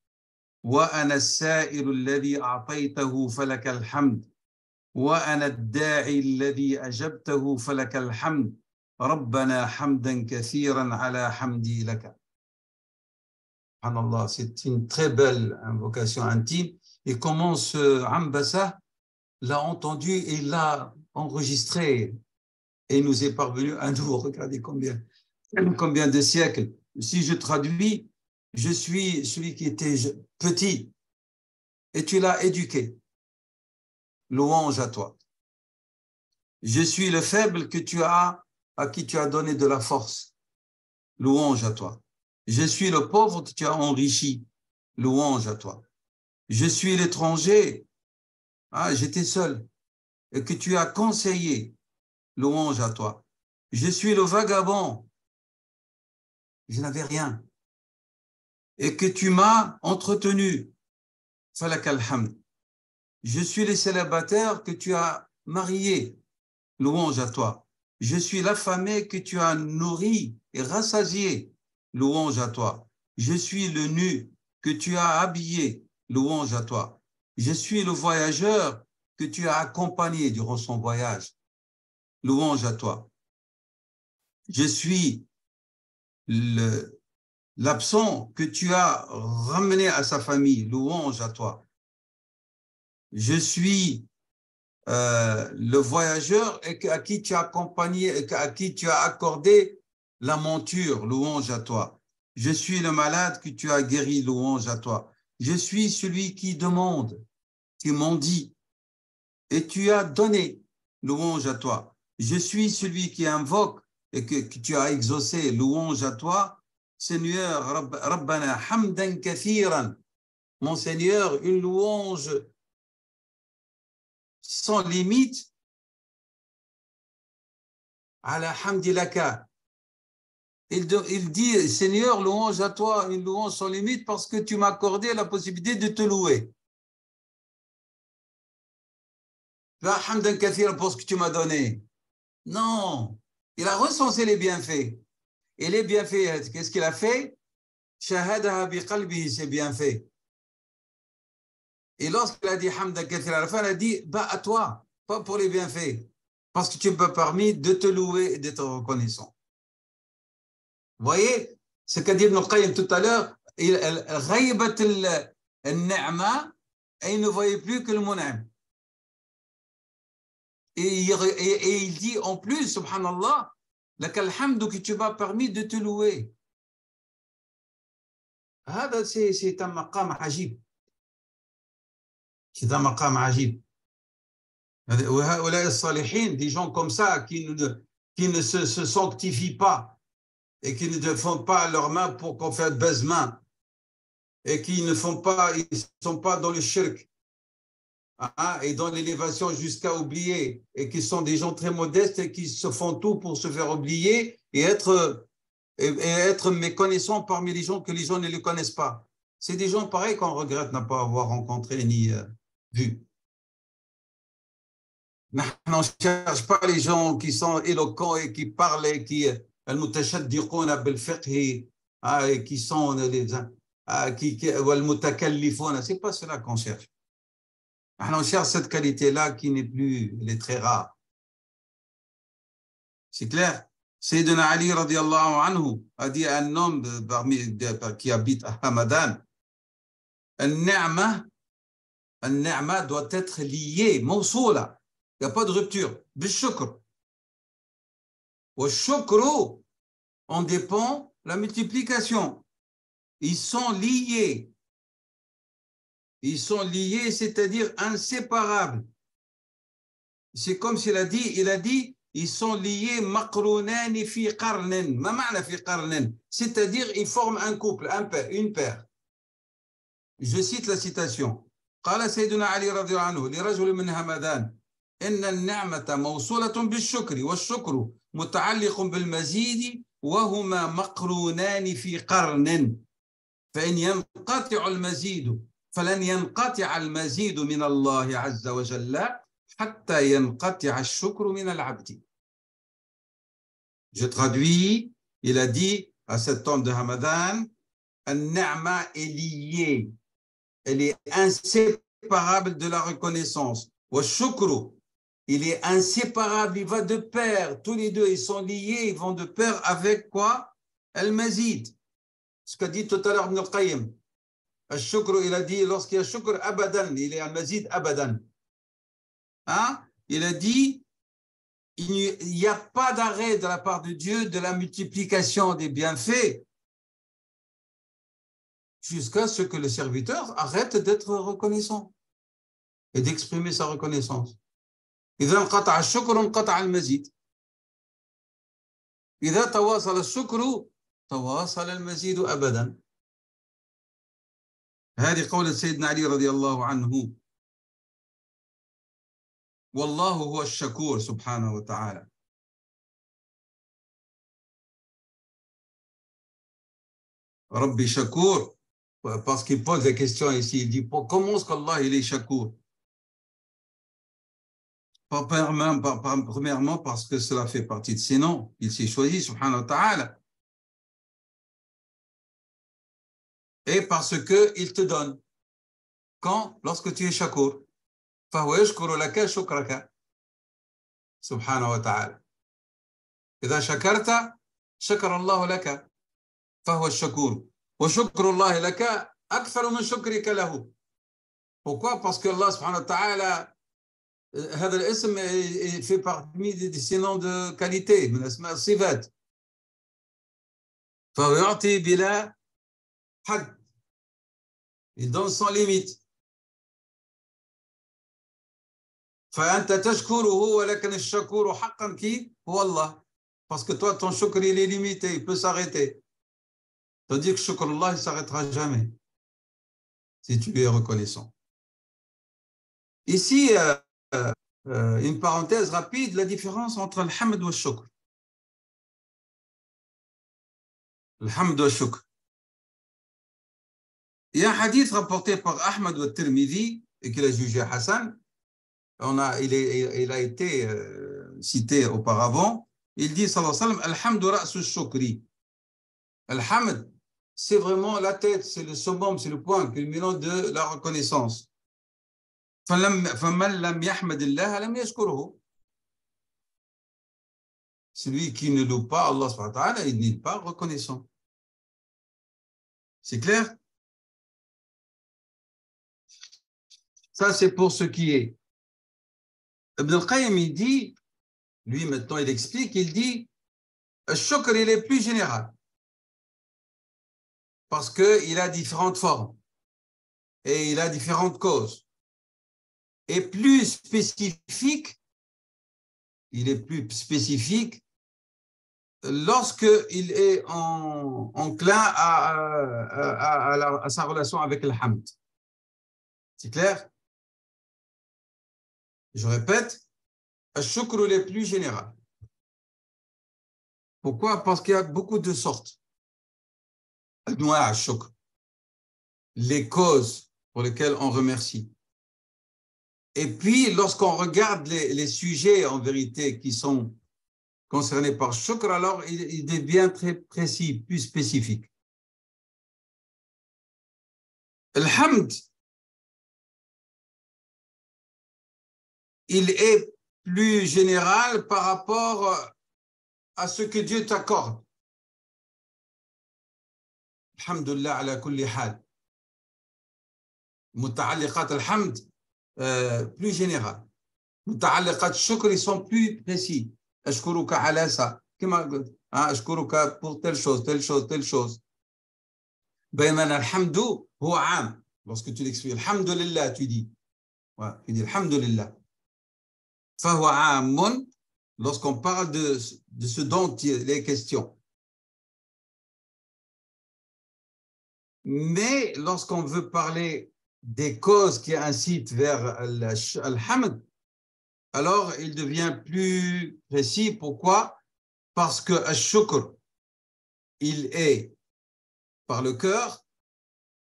وأنا السائل الذي أعطيته فلك الحمد وأنا الداعي الذي أجبته فلك الحمد ربنا حمدا كثيرا على حمدي لك. Subhanallah, c'est une très belle invocation intime. Et comment ce Ambassa l'a entendu et l'a enregistré et nous est parvenu à nous. Regardez combien de siècles. Si je traduis, je suis celui qui était petit et tu l'as éduqué. Louange à toi. Je suis le faible à qui tu as donné de la force. Louange à toi. Je suis le pauvre que tu as enrichi. Louange à toi. Je suis l'étranger. J'étais seul et que tu as conseillé. Louange à toi. Je suis le vagabond. Je n'avais rien. Et que tu m'as entretenu. Falak alhamd. Je suis le célibataire que tu as marié. Louange à toi. Je suis l'affamé que tu as nourri et rassasié. Louange à toi. Je suis le nu que tu as habillé. Louange à toi. Je suis le voyageur que tu as accompagné durant son voyage. Louange à toi. Je suis l'absent que tu as ramené à sa famille. Louange à toi. Je suis le voyageur à qui tu as accompagné, à qui tu as accordé la monture. Louange à toi. Je suis le malade que tu as guéri. Louange à toi. Je suis celui qui demande, qui mendie, et tu as donné. Louange à toi. Je suis celui qui invoque et que tu as exaucé. Louange à toi. Seigneur, Rabbana hamdan kathiran. Mon Seigneur, une louange sans limite. Ala hamdilaka. Il dit, Seigneur, louange à toi, une louange sans limite parce que tu m'as accordé la possibilité de te louer. Pas hamdan kathiran pour ce que tu m'as donné. Non, il a recensé les bienfaits. Et les bienfaits, qu'est-ce qu'il a fait? Shahadaha bi qalbihi, c'est bienfaits. Et lorsqu'il a dit hamdan kathiran à la fin, il a dit, à toi, pas pour les bienfaits. Parce que tu m'as permis de te louer et d'être reconnaissant. Vous voyez, ce qu'a dit Ibn al-Qayyim tout à l'heure, il ne voyait plus que le mun'am. Et il dit en plus, subhanallah, que tu m'as permis de te louer. C'est un maqam ajib. C'est un maqam ajib. Des gens comme ça qui ne se sanctifient pas et qui ne font pas leurs mains pour qu'on fasse baise-main et qui ne sont pas dans le shirk et dans l'élévation jusqu'à oublier et qui sont des gens très modestes et qui se font tout pour se faire oublier et être méconnaissants parmi les gens que les gens ne les connaissent pas. C'est des gens pareils qu'on regrette ne pas avoir rencontrés ni vus. On ne cherche pas les gens qui sont éloquents et qui parlent et qui المتشدقون بالفقه et qui sont c'est pas cela qu'on cherche. On cherche cette qualité-là qui n'est plus, elle est très rare. C'est clair? Sayyidina Ali radiallahu anhu a dit à un homme qui habite à Hamadan, Al-Ni'ma doit être lié, mawsoula. Il n'y a pas de rupture. Bishukr. Wa shukru, on dépend la multiplication. Ils sont liés. Ils sont liés, c'est-à-dire inséparables. C'est comme s'il a dit, ils sont liés maqrounani fi qarnin. Ma ma'na fi qarnin? C'est-à-dire, ils forment un couple, une paire. Je cite la citation. قال سيدنا علي رضي الله عنه لرجل من همدان إن النعمة موصولة بالشكر والشكر متعلق بالمزيد وهما مقرونان في قرن فإن ينقطع المزيد فلن ينقطع المزيد من الله عز وجل حتى ينقطع الشكر من العبد. Je traduis, il a dit à cet homme de Hamadan, An-Ni'ma est liée, elle est inséparable de la reconnaissance. Wa shukru, il est inséparable, il va de pair, tous les deux ils sont liés, ils vont de pair avec quoi? Al-Mazid. Ce qu'a dit tout à l'heure Ibn al-Qayyim. Al-Shukr, il a dit, lorsqu'il y a Shukr abadan, il est Al-Mazid abadan. Hein? Il a dit, il n'y a pas d'arrêt de la part de Dieu de la multiplication des bienfaits jusqu'à ce que le serviteur arrête d'être reconnaissant et d'exprimer sa reconnaissance. إذا انقطع الشكر انقطع المزيد. إذا تواصل الشكر تواصل المزيد أبدا. هذه قول سيدنا علي رضي الله عنه. والله هو الشكور سبحانه وتعالى. ربي شكور. Parce qu'il pose des questions ici, il dit comment est-ce qu'Allah il est shakour? Premièrement parce que cela fait partie de ses noms, il s'est choisi subhanahu wa ta'ala, et parce qu'il te donne quand? Lorsque tu es shakour. فهو يشكر لك شكرك سبحانه وتعالى. إذا شكرت شكر الله لك فهو الشكور وشكر الله لك أكثر من شكرك له. Pourquoi? Parce que Allah subhanahu wa ta'ala, هذا الاسم fait partie de ses noms de qualité من أسماء الصفات. فهو يعطي بلا حد. Il donne sans limite. فأنت تشكره ولكن الشكور حقا كي هو الله. Parce que toi, ton shukr, il est limité, il peut s'arrêter. Tandis que shukr Allah, il ne s'arrêtera jamais si tu lui es reconnaissant. Ici, une parenthèse rapide, la différence entre le hamd et le shukr. Le hamd et le shukr. Il y a un hadith rapporté par Ahmad wa Tirmidhi et qu'il a jugé Hassan. Il a été cité auparavant. Il dit, sallallahu alayhi wa sallam, Alhamdu ra'su shukri. Alhamd, c'est vraiment la tête, c'est le summum, c'est le point culminant de la reconnaissance. فَمَنْ لَمْ يَحْمَدِ اللَّهَ لَمْ يَشْكُرُهُ. Celui qui ne loue pas Allah subhanahu wa ta'ala, il n'est pas reconnaissant. C'est clair? Ça, c'est pour ce qui est. Ibn al-Qayyim, il dit, lui maintenant il explique, il dit, le shukr, il est plus général. Parce qu'il a différentes formes. Et il a différentes causes. Et plus spécifique, il est plus spécifique lorsqu'il est enclin à sa relation avec le hamd. C'est clair? Je répète, le shukr est plus général. Pourquoi? Parce qu'il y a beaucoup de sortes. Al shukr, les causes pour lesquelles on remercie. Et puis, lorsqu'on regarde les sujets, en vérité, qui sont concernés par shukr, alors il devient très précis, plus spécifique. الحمد il est plus général par rapport à ce que Dieu t'accorde. Alhamdulillah ala kulli hal. متعلقات الحمد plus général. متعلقات الشكر sont plus précis. أشكرك على ça. كما قلت أشكرك pour telle chose, telle chose, telle chose. بينما الحمد هو عام. Lorsque tu l'exprimes, alhamdulillah, tu dis. Ouais, tu dis alhamdulillah. فهو عام lorsqu'on parle de ce dont il est question. Mais lorsqu'on veut parler des causes qui incitent vers al-hamd, alors il devient plus précis. Pourquoi? Parce que al-shukr, il est par le cœur,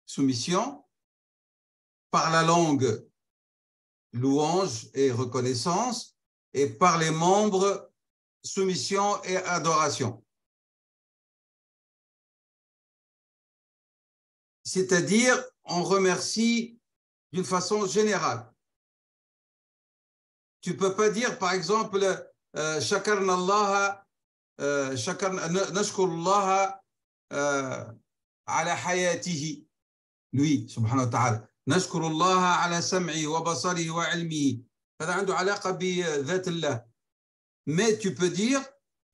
soumission, par la langue, louange et reconnaissance, et par les membres, soumission et adoration. C'est-à-dire, on remercie d'une façon générale. Tu ne peux pas dire, par exemple, shakarna Allah, nashkur Allah ala hayatihi. Lui, subhanahu wa ta'ala. نشكر الله على سمعه وبصره وعلمه هذا عنده علاقة بذات الله mais tu peux dire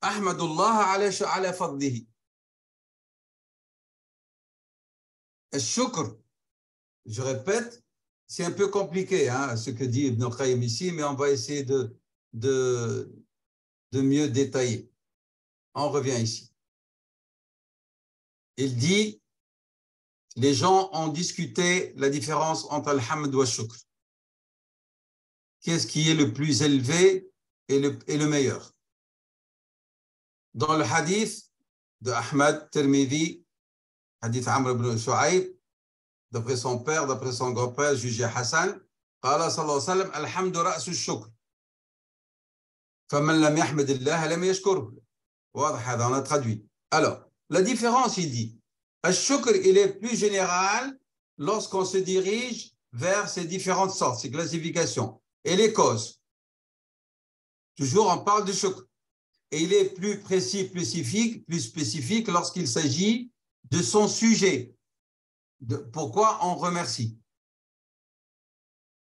أحمد الله على فضله الشكر je répète c'est un peu compliqué hein, ce que dit Ibn Qayyim ici mais on va essayer de mieux détailler. On revient ici. Il dit les gens ont discuté la différence entre al-hamd wa shukr. Qu'est-ce qui est le plus élevé et le meilleur? Dans le hadith de Ahmad Tirmidhi, hadith Amr ibn Shu'ayb, d'après son père, d'après son grand-père, jugé Hassan, قال صلى الله عليه وسلم الحمد رأس الشكر فمن لم يحمد الله لم يشكره. واضح هذا, on a traduit. Alors, la différence, il dit Al-Shukr, il est plus général lorsqu'on se dirige vers ces différentes sortes, ces classifications. Et les causes. Toujours, on parle de Shukr. Et il est plus précis, plus spécifique lorsqu'il s'agit de son sujet. De pourquoi on remercie.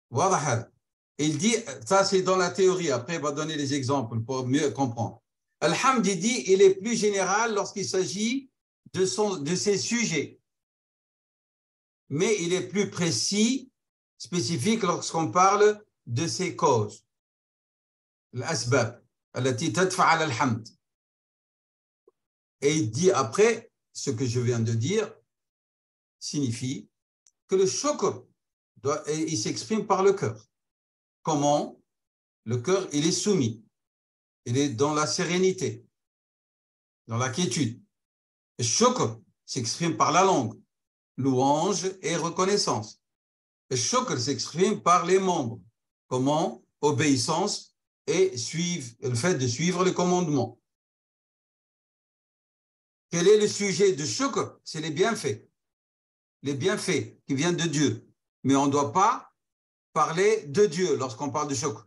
Voilà. Il dit, ça c'est dans la théorie, après il va donner les exemples pour mieux comprendre. Al-Hamd, il dit, il est plus général lorsqu'il s'agit de ses sujets. Mais il est plus précis, spécifique lorsqu'on parle de ses causes. L'asbab, التي تدفع على الحمد. Et il dit après, ce que je viens de dire signifie que le shukr, il s'exprime par le cœur. Comment? Le cœur, il est soumis. Il est dans la sérénité, dans la quiétude. Le shukr s'exprime par la langue, louange et reconnaissance. Le shukr s'exprime par les membres. Comment? Obéissance et le fait de suivre les commandements. Quel est le sujet de shukr? C'est les bienfaits. Les bienfaits qui viennent de Dieu. Mais on ne doit pas parler de Dieu lorsqu'on parle de shukr.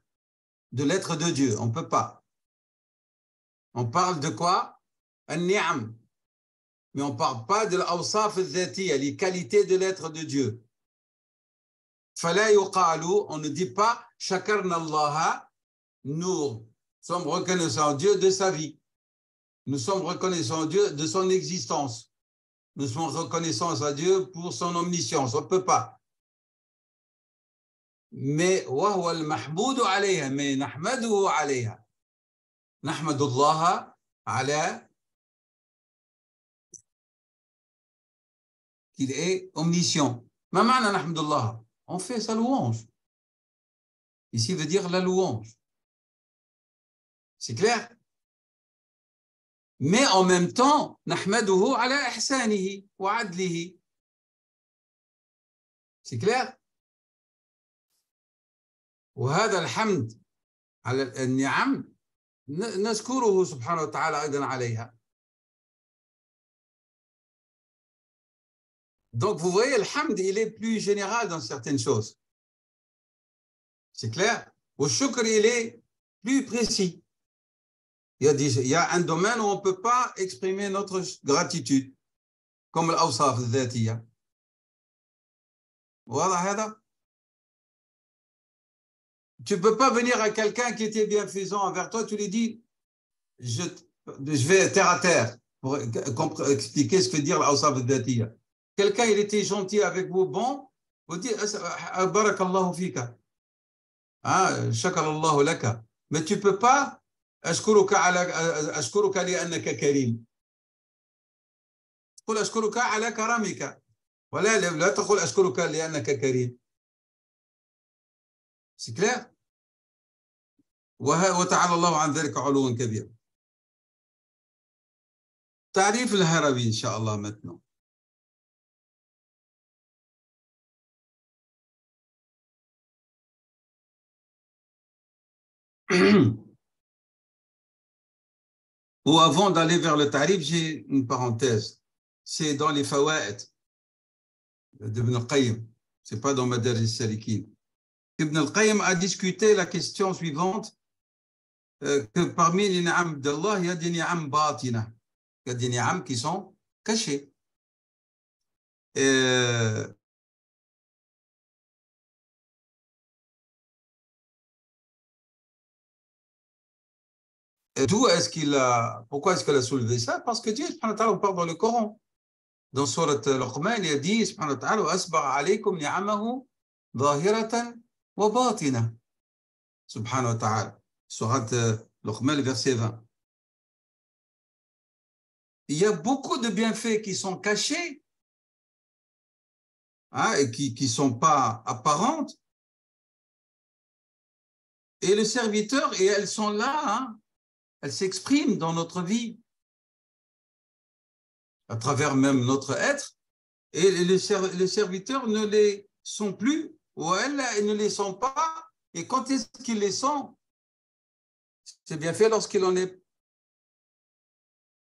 De l'être de Dieu, on ne peut pas. On parle de quoi? An-ni'am. Mais on ne parle pas de l'awsaf al-dhatiya, les qualités de l'être de Dieu. Fala yuqalu, on ne dit pas shakarna Allah, nous sommes reconnaissants à Dieu de sa vie. Nous sommes reconnaissants à Dieu de son existence. Nous sommes reconnaissants à Dieu pour son omniscience. On ne peut pas. Mais وهو المحمود عليها mais نحمده عليها. نحمد الله على qu'il est omniscient. ما معنى نحمد الله? On fait sa louange. Ici veut dire la louange. C'est clair? Mais en même temps, نحمده على إحسانه وعدله. C'est clair? وهذا الحمد على النعم نذكره سبحانه وتعالى أيضا عليها. Donc, vous voyez, le hamd, il est plus général dans certaines choses. C'est clair? Au shukr, il est plus précis. Il y a un domaine où on ne peut pas exprimer notre gratitude, comme l'awsaf al-dhatiya. Voilà. Tu ne peux pas venir à quelqu'un qui était bienfaisant envers toi, tu lui dis, je vais terre à terre pour expliquer ce que veut dire l'awsaf al-dhatiya. Quelqu'un, il était gentil avec vous, bon, vous dites, barakallahu fika, shakarallahu laka. Mais tu ne peux pas, ashkuruka li'annaka karim. قل أشكرك على كرمك ولا تقول أشكرك لأنك كريم. C'est clair? وتعالى الله عن ذلك علوا كبيرا. تعريف الهروي إن شاء الله maintenant. Ou avant d'aller vers le tarif, j'ai une parenthèse. C'est dans les fawaid d'Ibn al-Qayyim. Ce n'est pas dans Madarij al-Salikin. Ibn al-Qayyim a discuté la question suivante, que parmi les ni'am d'Allah, il y a des ni'am batina. Il y a des ni'am qui sont cachés. D'où est-ce qu'il a, pourquoi est-ce qu'il a soulevé ça? Parce que Dieu, subhanahu wa ta'ala, on parle dans le Coran. Dans Surat Luqman, il a dit, subhanahu wa ta'ala, asbagha alaykum ni'amahu zahiratan wa batina. Subhanahu wa ta'ala. Surat Luqman, verset 20. Il y a beaucoup de bienfaits qui sont cachés, et qui ne sont pas apparentes. Et le serviteur, et elles sont là, elles s'expriment dans notre vie, à travers même notre être, et les serviteurs ne les sont plus, ou elles ne les sont pas, et quand est-ce qu'ils les sont? C'est bien fait lorsqu'il en est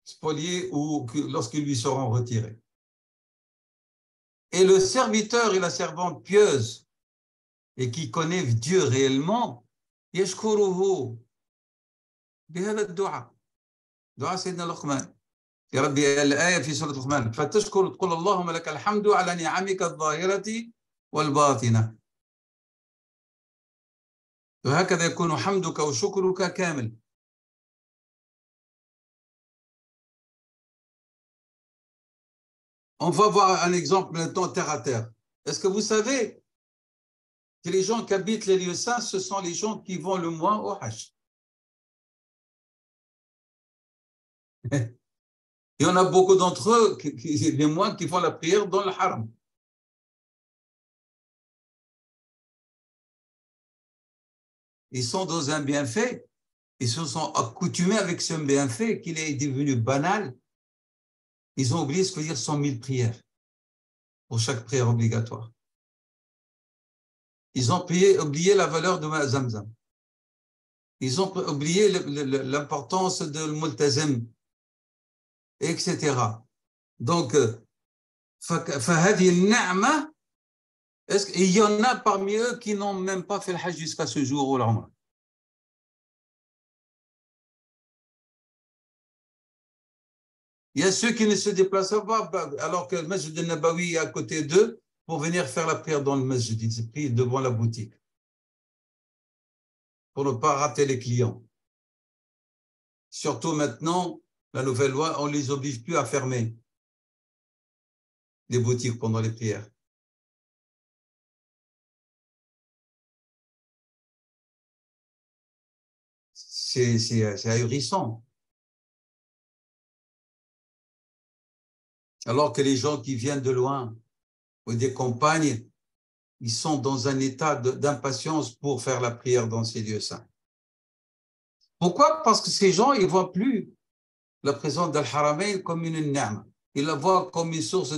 spolié ou lorsqu'ils lui seront retirés. Et le serviteur et la servante pieuse, et qui connaît Dieu réellement, yashkuruhu بهذا الدعاء دعاء سيدنا لقمان يا ربي الآية في سورة لقمان فتشكر تقول اللهم لك الحمد على نعمك الظاهرة والباطنة وهكذا يكون حمدك وشكرك كامل. On va voir un exemple maintenant terre à terre. Est-ce que vous savez que les gens qui habitent les lieux saints, ce sont les gens qui vont le moins au Hajj? Il y en a beaucoup d'entre eux, les moins, qui font la prière dans le haram. Ils sont dans un bienfait, ils se sont accoutumés avec ce bienfait qu'il est devenu banal. Ils ont oublié ce que veut dire 100 000 prières pour chaque prière obligatoire. Ils ont oublié la valeur de Zamzam. Ils ont oublié l'importance de Multazim, etc. Donc, est-ce qu'il y en a parmi eux qui n'ont même pas fait le Hajj jusqu'à ce jour ou l'Umrah? Il y a ceux qui ne se déplacent pas alors que le Masjid al-Nabawi est à côté d'eux pour venir faire la prière dans le Masjid. Ils se prient devant la boutique pour ne pas rater les clients. Surtout maintenant, la nouvelle loi, on ne les oblige plus à fermer les boutiques pendant les prières. C'est ahurissant. Alors que les gens qui viennent de loin ou des campagnes, ils sont dans un état d'impatience pour faire la prière dans ces lieux saints. Pourquoi? Parce que ces gens, ils ne voient plus la présence d'Al-Haramain comme une ni'ma. Ils la voient comme une source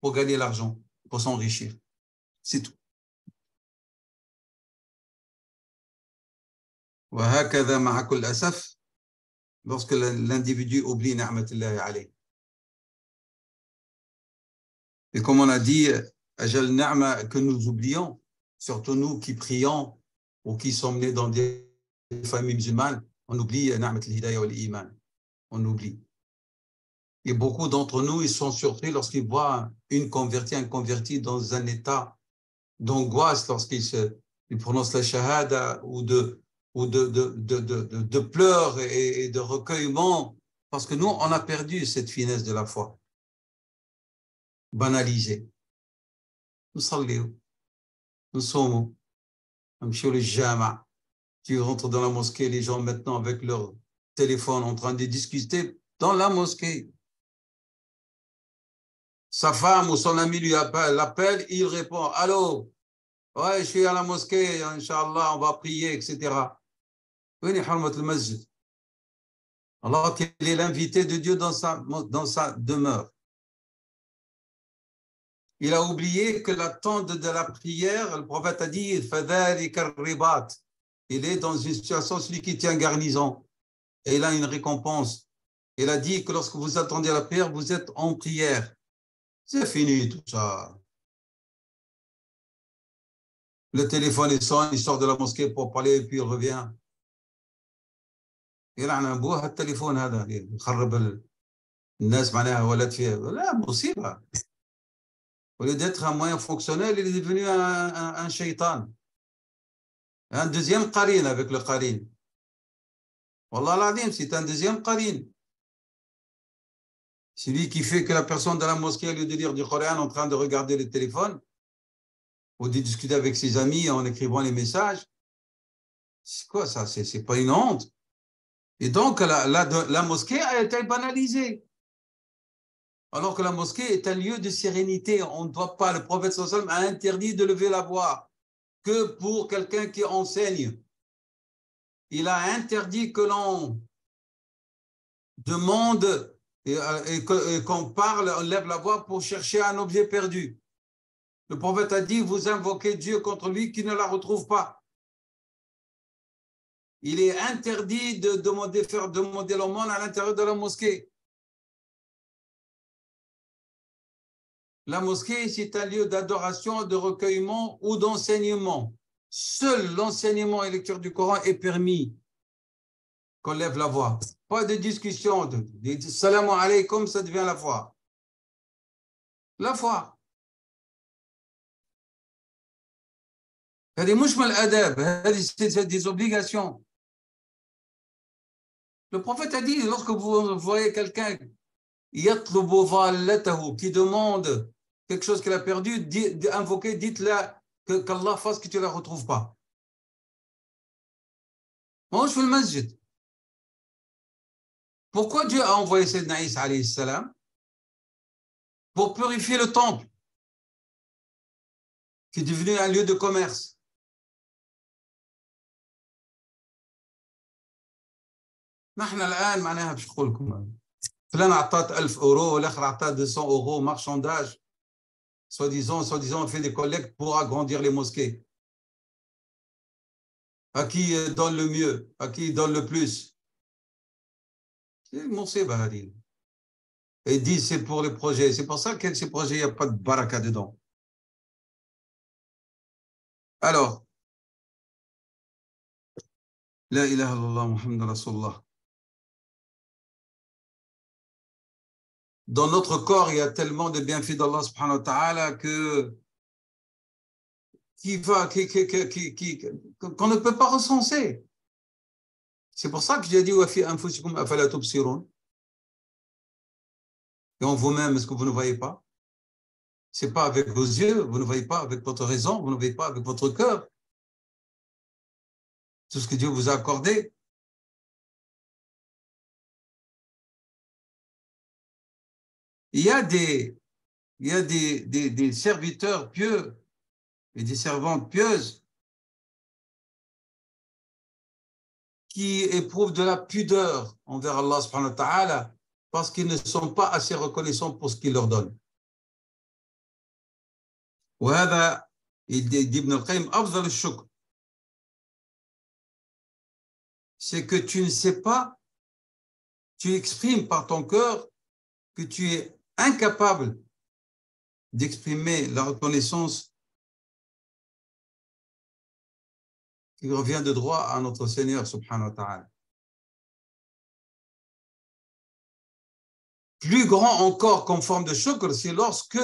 pour gagner l'argent, pour s'enrichir. C'est tout. وهكذا مع كل أسف lorsque l'individu oublie نعمة الله عليه. Et comme on a dit, Ajal Ni'ma, que nous oublions, surtout nous qui prions ou qui sommes nés dans des familles musulmanes, on oublie Ni'mat al-Hidayah wal Iman. On oublie. Et beaucoup d'entre nous, ils sont surpris lorsqu'ils voient un converti dans un état d'angoisse, il prononce la shahada ou de pleurs et de recueillement, parce que nous, on a perdu cette finesse de la foi, banalisée. Nous sommes, nous sommes, le jama. Tu rentres dans la mosquée, les gens maintenant avec leur téléphone en train de discuter dans la mosquée. Sa femme ou son ami lui l'appelle, il répond, allô, ouais, je suis à la mosquée, Inch'Allah, on va prier, etc. Oui, alors qu'il est l'invité de Dieu dans sa demeure. Il a oublié que l'attente de la prière, le prophète a dit, il est dans une situation, celui qui tient garnison, et il a une récompense. Il a dit que lorsque vous attendez la prière, vous êtes en prière. C'est fini tout ça. Le téléphone il sonne, il sort de la mosquée pour parler et puis il revient. يلعن ابوها التليفون هذا يخرب الناس معناها ولات فيها لا مصيبه. Au lieu d'être un moyen fonctionnel, il est devenu un shaitan. Un deuxième qarine avec le qarine. Wallah l'adim, c'est un deuxième qarine. C'est lui qui fait que la personne dans la mosquée, au lieu de lire du Coran, en train de regarder le téléphone, ou de discuter avec ses amis en écrivant les messages. C'est quoi ça? C'est pas une honte. Et donc, la mosquée a été banalisée. Alors que la mosquée est un lieu de sérénité. On ne doit pas, le prophète sallallahu alayhi wa sallam a interdit de lever la voix que pour quelqu'un qui enseigne. Il a interdit que l'on demande et qu'on parle, on lève la voix pour chercher un objet perdu. Le prophète a dit, vous invoquez Dieu contre lui qui ne la retrouve pas. Il est interdit de faire demander l'aumône à l'intérieur de la mosquée. La mosquée, c'est un lieu d'adoration, de recueillement ou d'enseignement. Seul l'enseignement et la lecture du Coran est permis qu'on lève la voix. Pas de discussion. Salam alaykum, ça devient la foi. La foi. C'est des obligations. Le prophète a dit, lorsque vous voyez quelqu'un qui demande quelque chose qu'il a perdu, invoquez, dites-la qu'Allah fasse que tu ne la retrouves pas. Moi, je fais le masjid. Pourquoi Dieu a envoyé Sayyidina Isa alayhi salam? Pour purifier le temple, qui est devenu un lieu de commerce. نحن الآن معناها باش نقول لكم فلان عطات 1000 euros والآخر عطات 200 euros marchandage soi-disant on fait des collectes pour agrandir les mosquées. À qui donne le mieux, à qui donne le plus. C'est مصيبة هذه. Et dit c'est pour les projets. C'est pour ça que ces projets, il n'y a pas de baraka dedans. Alors, la ilaha illallah Muhammad Rasulullah. Dans notre corps, il y a tellement de bienfaits d'Allah subhanahu wa ta'ala qu'on ne peut pas recenser. C'est pour ça que j'ai dit et en vous-même, est-ce que vous ne voyez pas? Ce n'est pas avec vos yeux, vous ne voyez pas avec votre raison, vous ne voyez pas avec votre cœur. Tout ce que Dieu vous a accordé. Il y a des serviteurs pieux et des servantes pieuses qui éprouvent de la pudeur envers Allah subhanahu wa ta'ala parce qu'ils ne sont pas assez reconnaissants pour ce qu'il leur donne. وهذا ابن القيم أفضل الشكر. C'est que tu ne sais pas, tu exprimes par ton cœur que tu es incapable d'exprimer la reconnaissance qui revient de droit à notre Seigneur, subhanahu wa ta'ala. Plus grand encore comme forme de shukr, c'est lorsque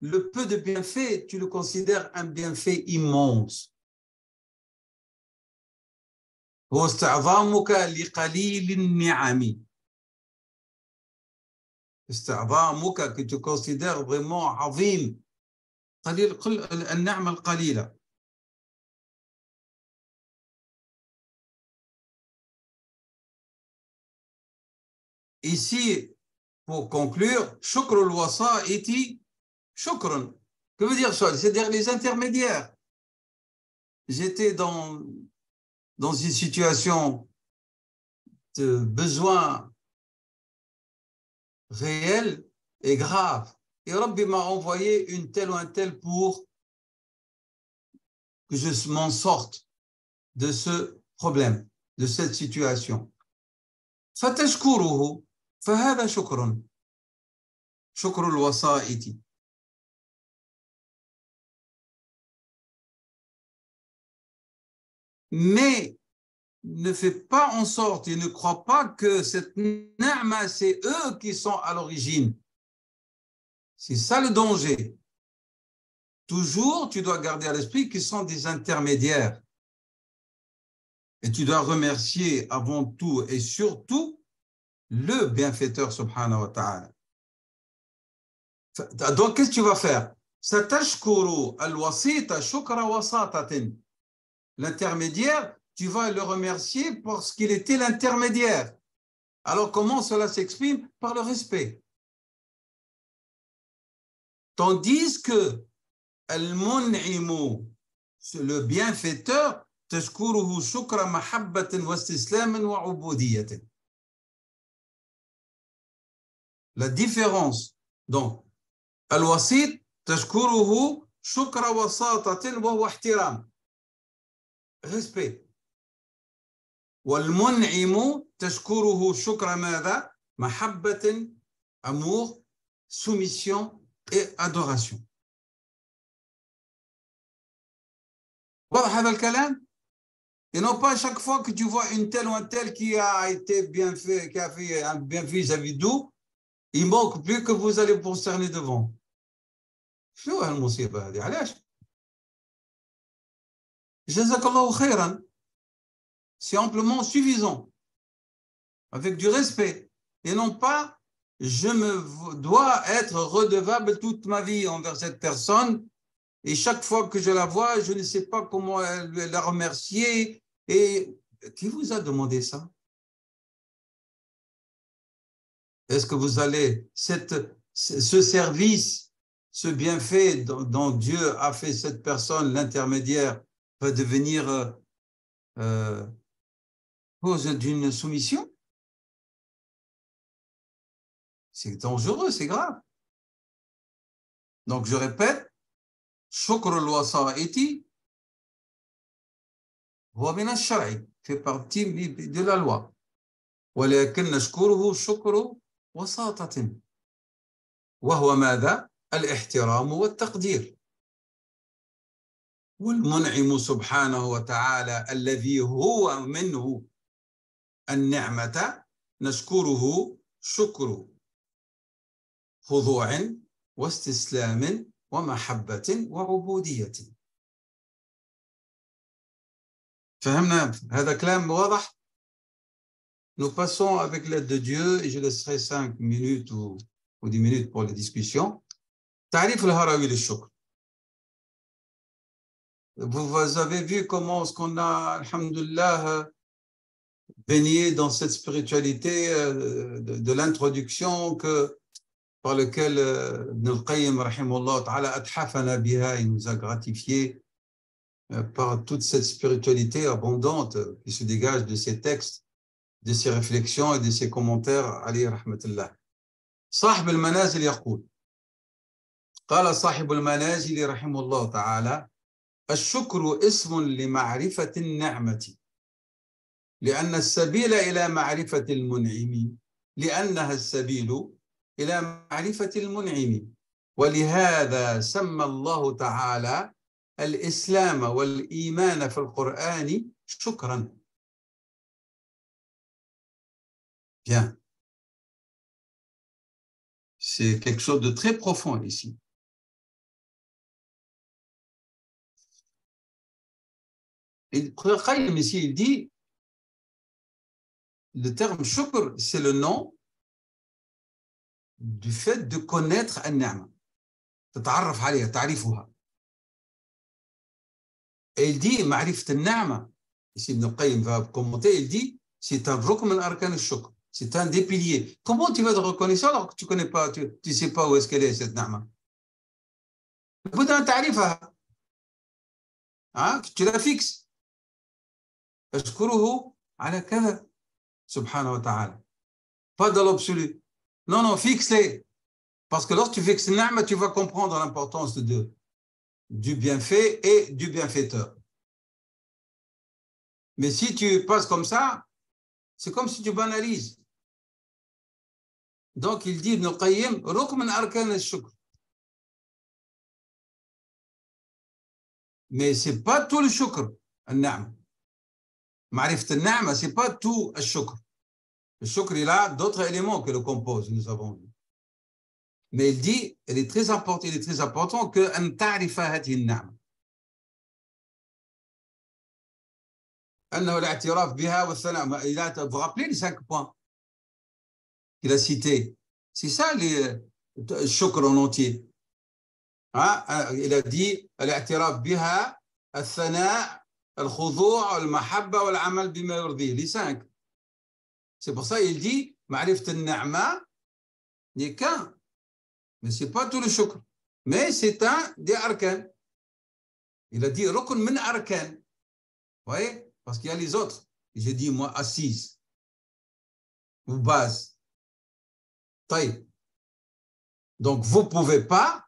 le peu de bienfait, tu le considères un bienfait immense. واستعظامك لقليل النعم. استعظامك que tu considères vraiment عظيم. قليل النعمة القليلة. Ici, pour conclure, شكر الوسائط شكر. Que veut dire ça? C'est-à-dire les intermédiaires. J'étais dans une situation de besoin réel et grave. Et Rabbi m'a envoyé une telle ou un tel pour que je m'en sorte de ce problème, de cette situation. فتشكره فهذا شكر. شكر الوسائط. Mais ne fais pas en sorte et ne crois pas que cette ni'ma, c'est eux qui sont à l'origine. C'est ça le danger. Toujours, tu dois garder à l'esprit qu'ils sont des intermédiaires. Et tu dois remercier avant tout et surtout le bienfaiteur subhanahu wa ta'ala. Donc, qu'est-ce que tu vas faire? Satashkuru al-wasita shukra wasatatin. L'intermédiaire, tu vas le remercier parce qu'il était l'intermédiaire. Alors, comment cela s'exprime? Par le respect. Tandis que al-mun'imu, le bienfaiteur, tashkuruhu shukra mahabbatin wa istislamin wa ubudiyatin. La différence, donc, al-wasit, tashkuruhu shukra wasatatin wa huwa ihtiram. Respect. والمنعم تشكره شكر ماذا؟ محبة, amour, soumission et adoration. واضح هذا الكلام؟ Et non pas chaque fois que tu vois une telle ou un tel qui a été bien fait, qui a fait un bienfait vis-à-vis d'eux, il manque plus que vous allez vous prosterner devant. شو هالمصيبة هذه؟ علاش؟ جزاك الله خيرا. C'est amplement suffisant, avec du respect, et non pas je me dois être redevable toute ma vie envers cette personne, et chaque fois que je la vois, je ne sais pas comment la remercier. Et qui vous a demandé ça? Est-ce que vous allez, ce service, ce bienfait dont Dieu a fait cette personne, l'intermédiaire, va devenir cause d'une soumission? C'est dangereux, c'est grave. Donc, je répète, shukr al-wasa'iti huwa min ash-shar'i, fait partie de la loi. ولكن نشكره شكر وساطة وهو ماذا؟ الاحترام والتقدير. والمنعم سبحانه وتعالى الذي هو منه النعمة نشكره شكر خضوع واستسلام ومحبة وعبودية. فهمنا هذا كلام واضح؟ Nous passons avec l'aide de Dieu et je laisserai 5 minutes ou 10 minutes pour les discussions. تعريف الهروي للشكر. Vous avez vu comment ce qu'on a, alhamdoulilah, baigné dans cette spiritualité de l'introduction par lequel Ibn al-Qayyim, rahimahullah ta'ala, adhafana biha, il nous a gratifié par toute cette spiritualité abondante qui se dégage de ces textes, de ses réflexions et de ses commentaires, alayhi rahmatullah. صاحب المنازل يقول قال صاحب المنازل رحمه الله تعالى الشكر اسم لمعرفة النعمة لأن السبيل إلى معرفة المنعم لأنها السبيل إلى معرفة المنعم ولهذا سمى الله تعالى الإسلام والإيمان في القرآن شكرا. Bien. C'est quelque chose de très profond ici. Et Qayyim ici, il dit, le terme shukr, c'est le nom du fait de connaître النعمة. تتعرف عليها, تعرفها. Et il dit, معرفة النعمة, ici Ibn Qayyim va commenter, il dit, c'est un rukn min arkan al-shukr. C'est un des piliers. Comment tu vas te reconnaître alors que tu ne connais pas, tu ne sais pas où est-ce qu'elle est, cette نعمة? لابد أن تعرفها. Tu la fixes. أشكره على كذا سبحانه وتعالى. Pas dans l'absolu. Non, non, fixe-les. Parce que lorsque tu fixes une ni'ma, tu vas comprendre l'importance du bienfait et du bienfaiteur. Mais si tu passes comme ça, c'est comme si tu banalises. Donc, il dit, Ibn Qayyim, rukn min arkan al-shukr. Mais ce n'est pas tout le shukr, al-ni'ma. Ma'rifat al-ni'ma, ce n'est pas tout le shukr. Le shukr, il a d'autres éléments que le composent, nous avons vu. Mais il dit, il est très important que أن تعرف هذه النعمة. أنه الاعتراف بها والثناء. Vous vous rappelez les 5 points qu'il a cités? C'est ça le shukr en entier. Il a dit الاعتراف بها الثناء الخضوع المحبة والعمل بما يرضيه. Les 5. C'est pour ça qu'il dit معرفة النعمة n'est qu'un. Mais ce n'est pas tout le shukr. Mais c'est un des arkan. Il a dit rukn min arkan. Vous voyez? Parce qu'il y a les autres. J'ai dit, moi, assise. Ou base. Taïb. Donc, vous ne pouvez pas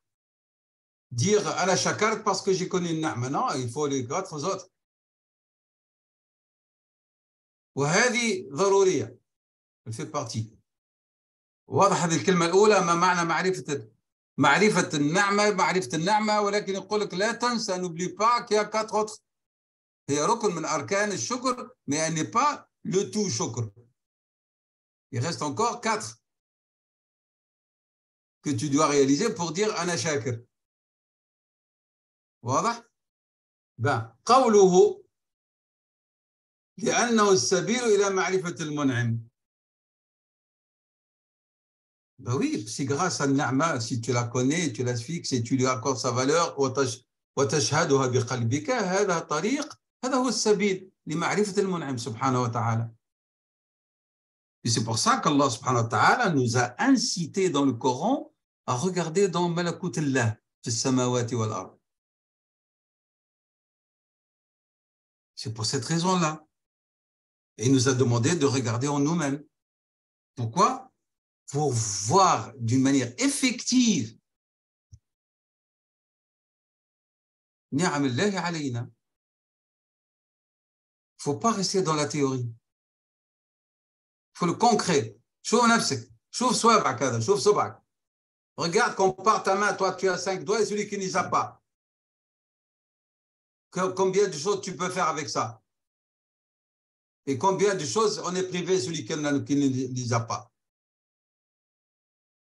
dire à la shakart parce que j'ai connu une na'ma. Non, il faut les 4 autres. وهذه ضرورية. Elle fait partie. واضح هذه الكلمة الأولى ما معنى معرفة النعمة ولكن يقول لك لا تنسى n'oublie pas qu'il y a 4 autres. هي ركن من أركان الشكر mais elle n'est pas le tout شكر. Il reste encore 4 que tu dois réaliser pour dire أنا شاكر. واضح؟ ben قوله لأنه السبيل إلى معرفة المنعم. Ben oui, c'est grâce à النعمة, si tu la connais, tu la fixes et tu lui accordes sa valeur وتشهدها بقلبك, هذا طريق, هذا هو السبيل لمعرفة المنعم سبحانه وتعالى. Et c'est pour ça qu'Allah subhanahu wa ta'ala nous a incité dans le Coran à regarder dans Malakut Allah, في السماوات والأرض. C'est pour cette raison-là. Et il nous a demandé de regarder en nous-mêmes. Pourquoi? Pour voir d'une manière effective ni'am Allah alayna. Il ne faut pas rester dans la théorie. Il faut le concret. شوف نفسك, شوف صوابعك هذا, شوف صبعك. Regarde, compare ta main, toi tu as 5 doigts et celui qui n'y a pas. Combien de choses tu peux faire avec ça? Et combien de choses on est privé celui qui ne les a pas?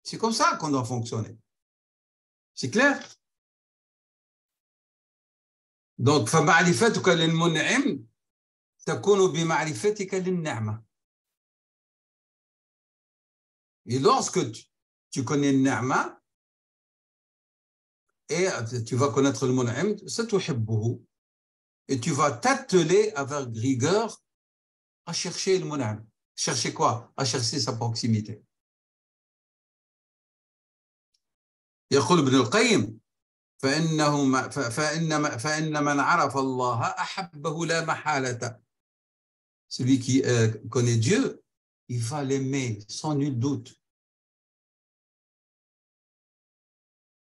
C'est comme ça qu'on doit fonctionner. C'est clair? Donc, فمعرفتك للمنعم تكون بمعرفتك للنعمة. Et lorsque tu connais une ni'ma et tu vas connaître le mun'im, ستحبه. Et tu vas t'atteler avec rigueur à chercher le mun'im. Chercher quoi? À chercher sa proximité. يقول ابن القيم فإن من عرف الله أحبه لا محالة. Celui qui connaît Dieu, il va l'aimer sans nul doute.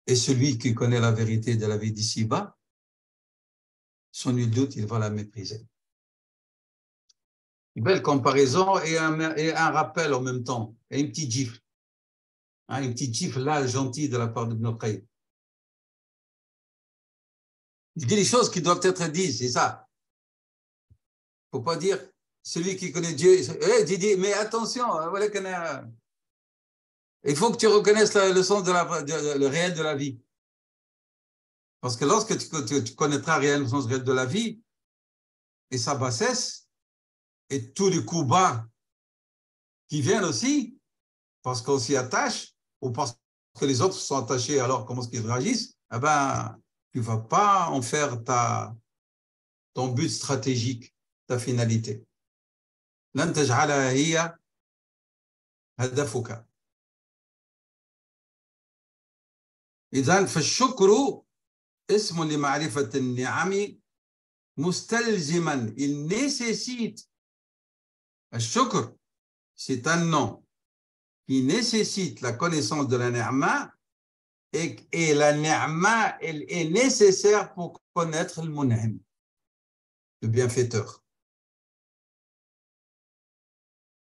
Et celui qui connaît la vérité de la vie d'ici-bas, sans nul doute, il va la mépriser. Une belle comparaison et un rappel en même temps, et une petite gifle. Une petite gifle là, gentille de la part d'Ibn Qayyim. Je dis les choses qui doivent être dites, c'est ça. Il ne faut pas dire celui qui connaît Dieu. Didier, mais attention, voilà il faut que tu reconnaisses le sens le réel de la vie. Parce que lorsque tu connaîtras réellement le sens réel de la vie et sa bassesse et tous les coups bas qui viennent aussi, parce qu'on s'y attache ou parce que les autres sont attachés, alors comment est-ce qu'ils réagissent? Eh ben, tu ne vas pas en faire ton but stratégique, ta finalité. لن تجعلها هي هدفك. إذن فالشكر اسم لمعرفة النعم مستلزما. Il nécessite. الشكر, c'est un nom qui nécessite la connaissance de la ni'ma et la ni'ma, elle est nécessaire pour connaître le mun'im, le bienfaiteur.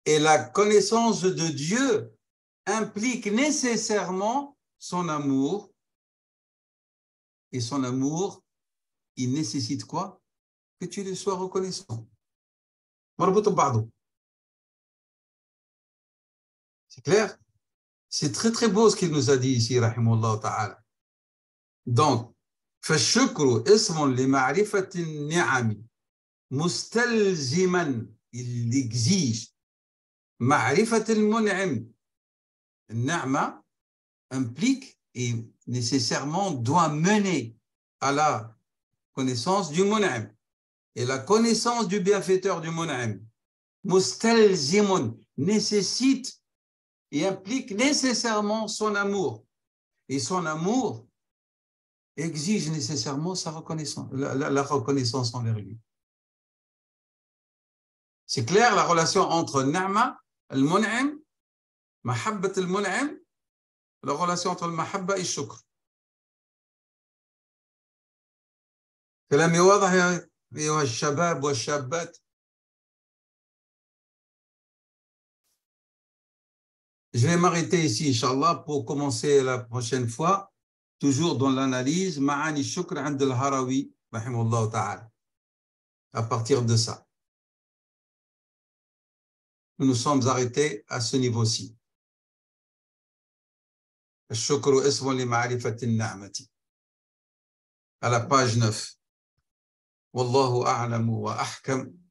Et la connaissance de Dieu implique nécessairement son amour. Et son amour, il nécessite quoi? Que tu lui sois reconnaissant. C'est clair? C'est très très beau ce qu'il nous a dit ici, rahimahullah ta'ala. Donc, فالشكر اسم لمعرفة النعم مستلزما, il exige معرفة المنعم. النعمة implique et nécessairement doit mener à la connaissance du mun'im. Et la connaissance du bienfaiteur du mun'im, mustalzimun, nécessite et implique nécessairement son amour. Et son amour exige nécessairement sa reconnaissance, la reconnaissance envers lui. C'est clair la relation entre ni'ma, al-mun'im, mahabbat al-mun'im, la relation entre le mahabba et le shukr. كلامي واضح يا أيها الشباب والشابات؟ Je vais m'arrêter ici, Inch'Allah, pour commencer la prochaine fois, toujours dans l'analyse, Ma'ani Shukr عند الهروي رحمه الله تعالى. À partir de ça, nous nous sommes arrêtés à ce niveau-ci. الشكر اسم لمعرفة النعمة. À la page 9. والله أعلم وأحكم.